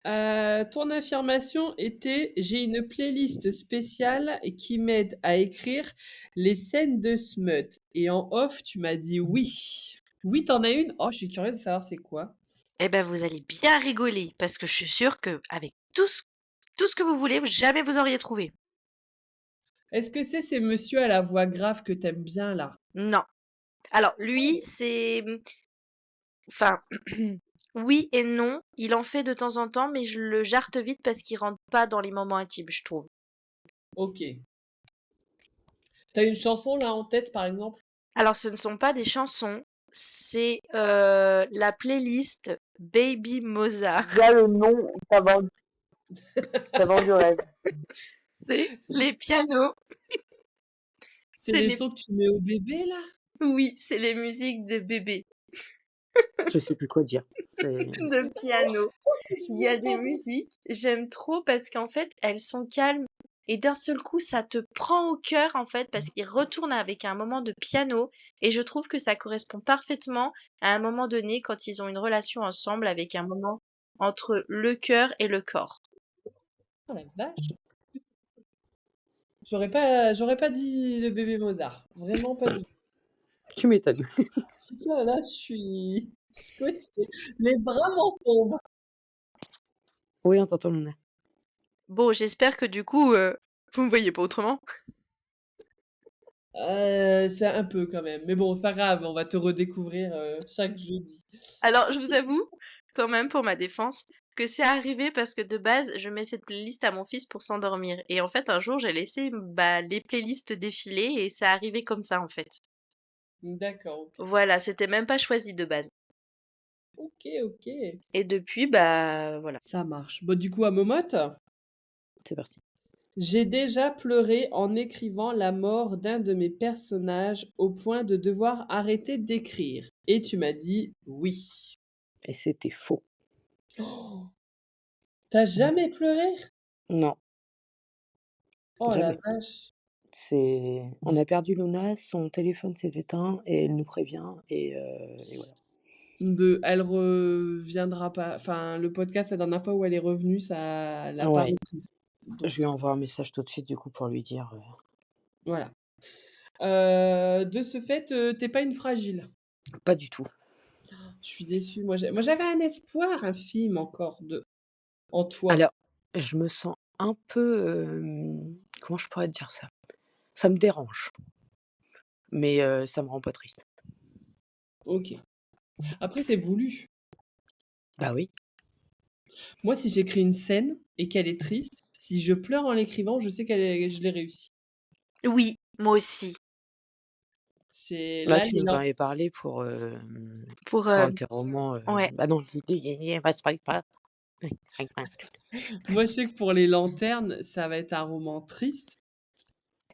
ton affirmation était: j'ai une playlist spéciale qui m'aide à écrire les scènes de smut. Et en off, tu m'as dit oui. Oui, t'en as une? Oh, je suis curieuse de savoir c'est quoi. Eh ben, vous allez bien rigoler parce que je suis sûre que avec tout ce que vous voulez, jamais vous auriez trouvé. Est-ce que c'est monsieur à la voix grave que t'aimes bien là? Non. Alors, lui, c'est... Enfin, oui et non. Il en fait de temps en temps, mais je le jarte vite parce qu'il rentre pas dans les moments intimes, je trouve. Ok. T'as une chanson là en tête, par exemple? Alors, ce ne sont pas des chansons, c'est la playlist Baby Mozart. Déjà le nom, ça vend du rêve. C'est les pianos. C'est C'est les les... sons que tu mets au bébé là? Oui, c'est les musiques de bébé, Je sais plus quoi dire. C'est de piano. Il y a des musiques, j'aime trop parce qu'en fait, elles sont calmes et d'un seul coup, ça te prend au cœur en fait parce qu'il retourne avec un moment de piano et je trouve que ça correspond parfaitement à un moment donné quand ils ont une relation ensemble avec un moment entre le cœur et le corps. Oh la vache. J'aurais pas dit le bébé Mozart. Vraiment pas du tout. Tu m'étonnes. Putain, là, je suis squeezée. Les bras m'en tombent. Oui, on t'entend, Luna. Bon, j'espère que du coup, vous me voyez pas autrement. C'est un peu quand même. Mais bon, c'est pas grave, on va te redécouvrir chaque jeudi. Alors, je vous avoue, quand même, pour ma défense, que c'est arrivé parce que de base, je mets cette playlist à mon fils pour s'endormir. Et en fait, un jour, j'ai laissé les playlists défiler et ça arrivait comme ça, en fait. D'accord, ok. Voilà, c'était même pas choisi de base. Ok, ok. Et depuis, voilà. Ça marche. Bon, du coup, à Momote, C'est parti. j'ai déjà pleuré en écrivant la mort d'un de mes personnages au point de devoir arrêter d'écrire. Et tu m'as dit oui. Et c'était faux. Oh, t'as jamais pleuré? Non, Oh la jamais. vache. On a perdu Luna, son téléphone s'est éteint et elle nous prévient et voilà. Elle reviendra pas. Enfin, le podcast, la dernière fois où elle est revenue, ça l'a pas Ouais, reprise. Donc, je lui envoie un message tout de suite du coup pour lui dire. voilà. De ce fait, t'es pas une fragile. Pas du tout. Je suis déçue. Moi, j'avais un espoir infime encore en toi. Alors, je me sens un peu, comment je pourrais te dire ça? Ça me dérange, mais ça me rend pas triste. Ok. Après, c'est voulu. Bah oui. Moi, si j'écris une scène et qu'elle est triste, si je pleure en l'écrivant, je sais je l'ai réussi. Oui, moi aussi. C'est Là, là tu nous en avais parlé pour Pour, tes romans. ouais. Bah non, c'est pas. Moi, je sais que pour les lanternes, ça va être un roman triste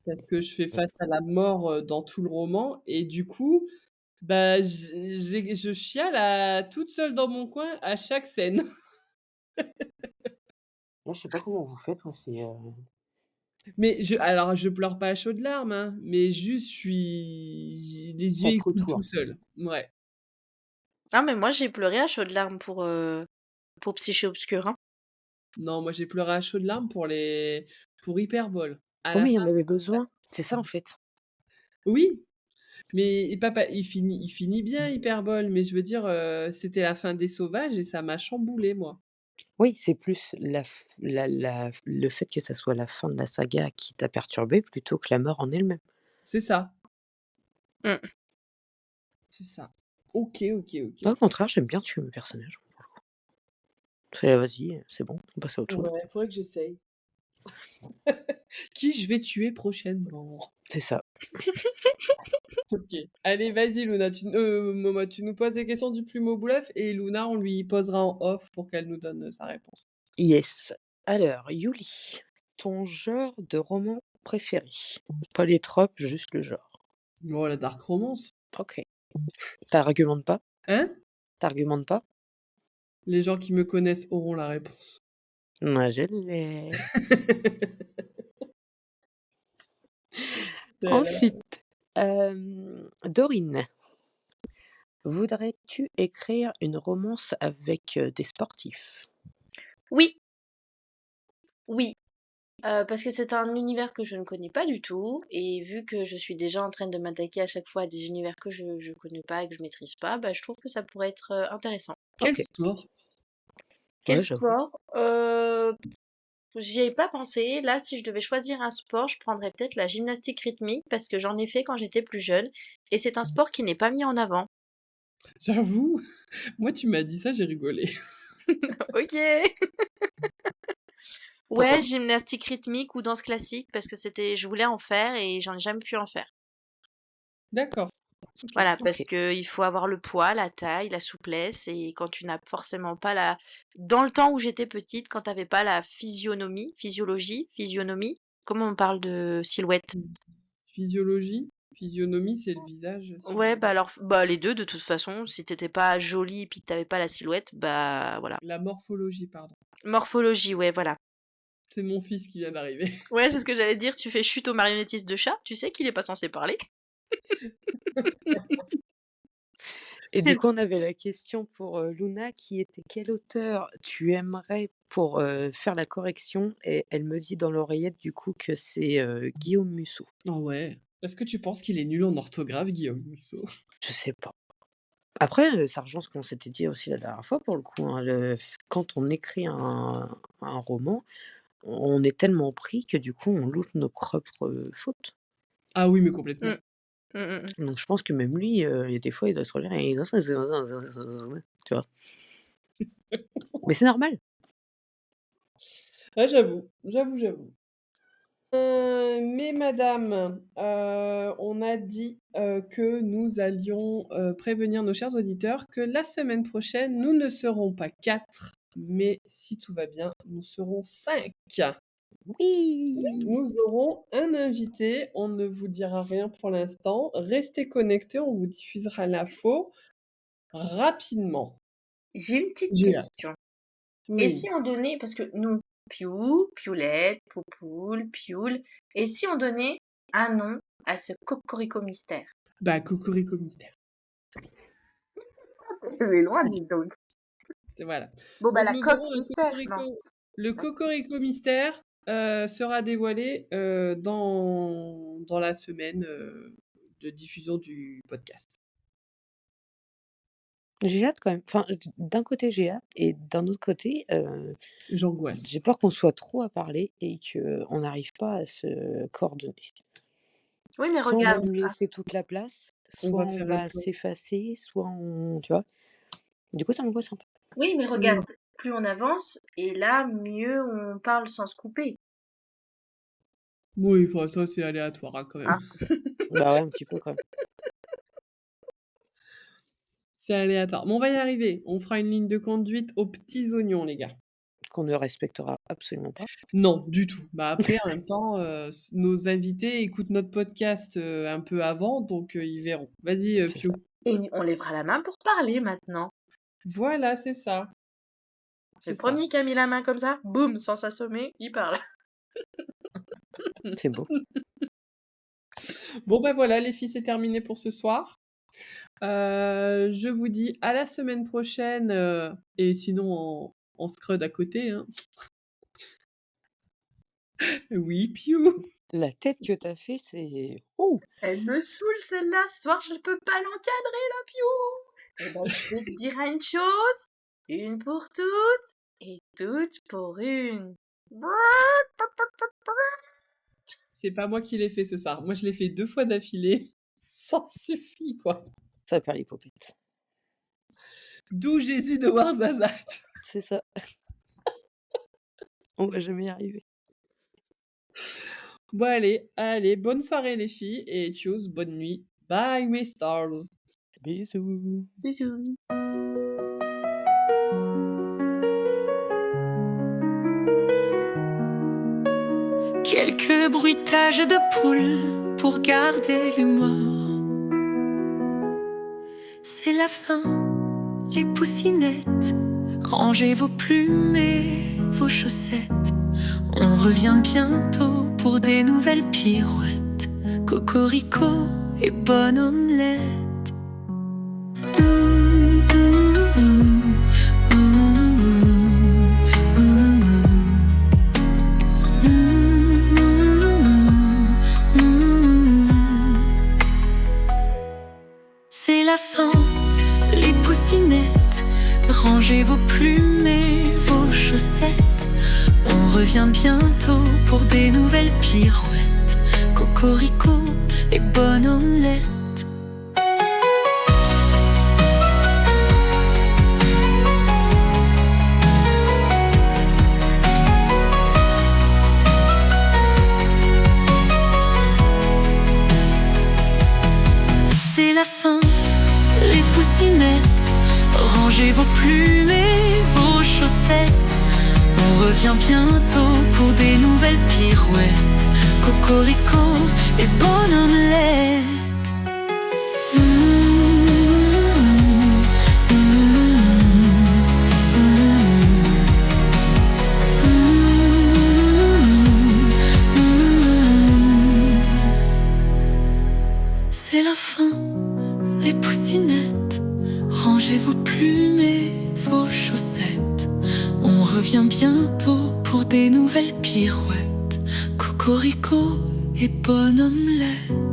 parce que je fais face à la mort dans tout le roman et du coup, bah, je chiale toute seule dans mon coin à chaque scène. Moi, je sais pas comment vous faites, moi, Mais alors, je pleure pas à chaudes larmes, hein, mais juste, les Ça yeux, te ils coulent tout retourne. seuls. Ouais. Ah, mais moi, j'ai pleuré à chaudes larmes pour Psyché Obscur, hein. Non, moi, j'ai pleuré à chaudes larmes pour Hyperbole. À Oh, la mais il y fin. en avait besoin. C'est ça, en fait. Oui, mais papa, il finit bien Hyperbole, mais je veux dire, c'était la fin des Sauvages et ça m'a chamboulée, moi. Oui, c'est plus le fait que ça soit la fin de la saga qui t'a perturbé plutôt que la mort en elle-même. C'est ça, Mm. c'est ça. OK, OK, OK. Au contraire, j'aime bien tuer mes personnages, pour le coup. C'est vas-y, c'est bon, on passe à autre chose. Ouais, faudrait que j'essaye. Qui je vais tuer prochainement? C'est ça. OK. Allez, vas-y Luna, Momo, tu nous poses des questions du plume au bluff et Luna, on lui posera en off pour qu'elle nous donne, sa réponse. Yes. Alors, Yuli, ton genre de roman préféré? Pas les tropes, juste le genre. Oh, la dark romance. OK. T'argumentes pas? Hein? T'argumentes pas? Les gens qui me connaissent auront la réponse. Moi, je l'ai. Ensuite, Dorine, voudrais-tu écrire une romance avec, des sportifs? Oui, oui. Parce que c'est un univers que je ne connais pas du tout, et vu que je suis déjà en train de m'attaquer à chaque fois à des univers que je connais pas et que je maîtrise pas, bah, je trouve que ça pourrait être intéressant. Quel OK. sport? Quel Ouais, j'avoue. sport? J'y ai pas pensé. Là, si je devais choisir un sport, je prendrais peut-être la gymnastique rythmique parce que j'en ai fait quand j'étais plus jeune, et c'est un sport qui n'est pas mis en avant. J'avoue, moi tu m'as dit ça, j'ai rigolé. Ok. Pourquoi Ouais, pas? gymnastique rythmique ou danse classique parce que je voulais en faire et j'en ai jamais pu en faire. D'accord. OK. Voilà, parce OK. que il faut avoir le poids, la taille, la souplesse, et quand tu n'as forcément pas dans le temps où j'étais petite, quand t'avais pas la physionomie, comment on parle de silhouette? Physiologie? Physionomie, c'est le visage, Ouais, bah alors, bah les deux de toute façon, si t'étais pas jolie et puis que t'avais pas la silhouette, bah voilà. La morphologie, pardon. Morphologie, ouais, voilà. C'est mon fils qui vient d'arriver. Ouais, c'est ce que j'allais dire, tu fais chute au marionnettiste de chat, tu sais qu'il est pas censé parler. Et du coup, on avait la question pour, Luna qui était: «Quel auteur tu aimerais pour, faire la correction?» et elle me dit dans l'oreillette du coup que c'est, Guillaume Musso. Ah ouais. Est-ce que tu penses qu'il est nul en orthographe, Guillaume Musso? Je sais pas. Après, ça rejoint ce qu'on s'était dit aussi la dernière fois pour le coup, hein, quand on écrit un roman, on est tellement pris que du coup on loupe nos propres, fautes. Ah oui, mais Mm. complètement. Mm, mm, mm. Donc je pense que même lui, il y a des fois il doit se relire et tu vois? Mais c'est normal. Ah j'avoue, j'avoue. Mais madame, on a dit, que nous allions, prévenir nos chers auditeurs que la semaine prochaine, nous ne serons pas 4, mais si tout va bien, nous serons 5. Oui! Nous aurons un invité, on ne vous dira rien pour l'instant. Restez connectés, on vous diffusera l'info rapidement. J'ai une petite J'ai hâte. question. Et Oui. si on donnait, parce que nous, Piou, Pioulette, Poupoule, Pioule, et si on donnait un nom à ce cocorico mystère? Bah, cocorico mystère. C'est loin, dis donc. Voilà. Bon, bah Donc la nous coque aurons un mystère, non. le cocorico mystère, sera dévoilé, dans la semaine, de diffusion du podcast. J'ai hâte quand même. Enfin, d'un côté j'ai hâte et d'un autre côté, J'angoisse. j'ai peur qu'on soit trop à parler et qu'on n'arrive pas à se coordonner. Oui, mais Soit on va regarde. nous laisser toute la place, On soit va on faire un va plan. s'effacer, soit on tu vois? Du coup, ça m'angoisse un peu. Oui, mais Oui. regarde, plus on avance, et là, mieux on parle sans se couper. Oui, enfin ça c'est aléatoire, hein, quand même. Hein. Bah ouais, un petit peu quand même. C'est aléatoire. Mais on va y arriver. On fera une ligne de conduite aux petits oignons, les gars. Qu'on ne respectera absolument pas. Non, du tout. Bah, après, en même temps, nos invités écoutent notre podcast, un peu avant, donc ils verront. Vas-y, C'est ça. Pio. Et on lèvera la main pour parler maintenant. Voilà, c'est ça. Le C'est ça. premier qui a mis la main comme ça, boum, sans s'assommer, il parle. C'est beau. Bon, ben voilà, les filles, c'est terminé pour ce soir. Je vous dis à la semaine prochaine, et sinon en scrud à côté, hein. Oui, piou! La tête que t'as fait, c'est... Oh! Elle me saoule celle-là, ce soir je ne peux pas l'encadrer la piou. Eh ben je vais te dire une chose, une pour toutes et toutes pour une. C'est pas moi qui l'ai fait ce soir. Moi, je l'ai fait 2 fois d'affilée. Ça suffit, quoi. Ça perd les popettes. D'où Jésus de Warzazat. C'est ça. On va jamais y arriver. Bon, allez, bonne soirée les filles et tchuss, bonne nuit. Bye mes stars. Bisous. Bisous. Quelques bruitages de poules pour garder l'humeur. C'est la fin, les poussinettes. Rangez vos plumes et vos chaussettes. On revient bientôt pour des nouvelles pirouettes. Cocorico et bonne omelette. C'est la fin, les poussinettes. Rangez vos plumes et vos chaussettes. On revient bientôt pour des nouvelles pirouettes. Cocorico et bonne omelette. C'est la fin, les poussinettes. Rangez vos plumes et vos chaussettes. On revient bientôt pour des nouvelles pirouettes. Cocorico et bonne omelette. C'est la fin, les poussinettes. Rangez vos plumes et vos chaussettes. On revient bientôt pour des nouvelles pirouettes. Cocorico et bonne omelette.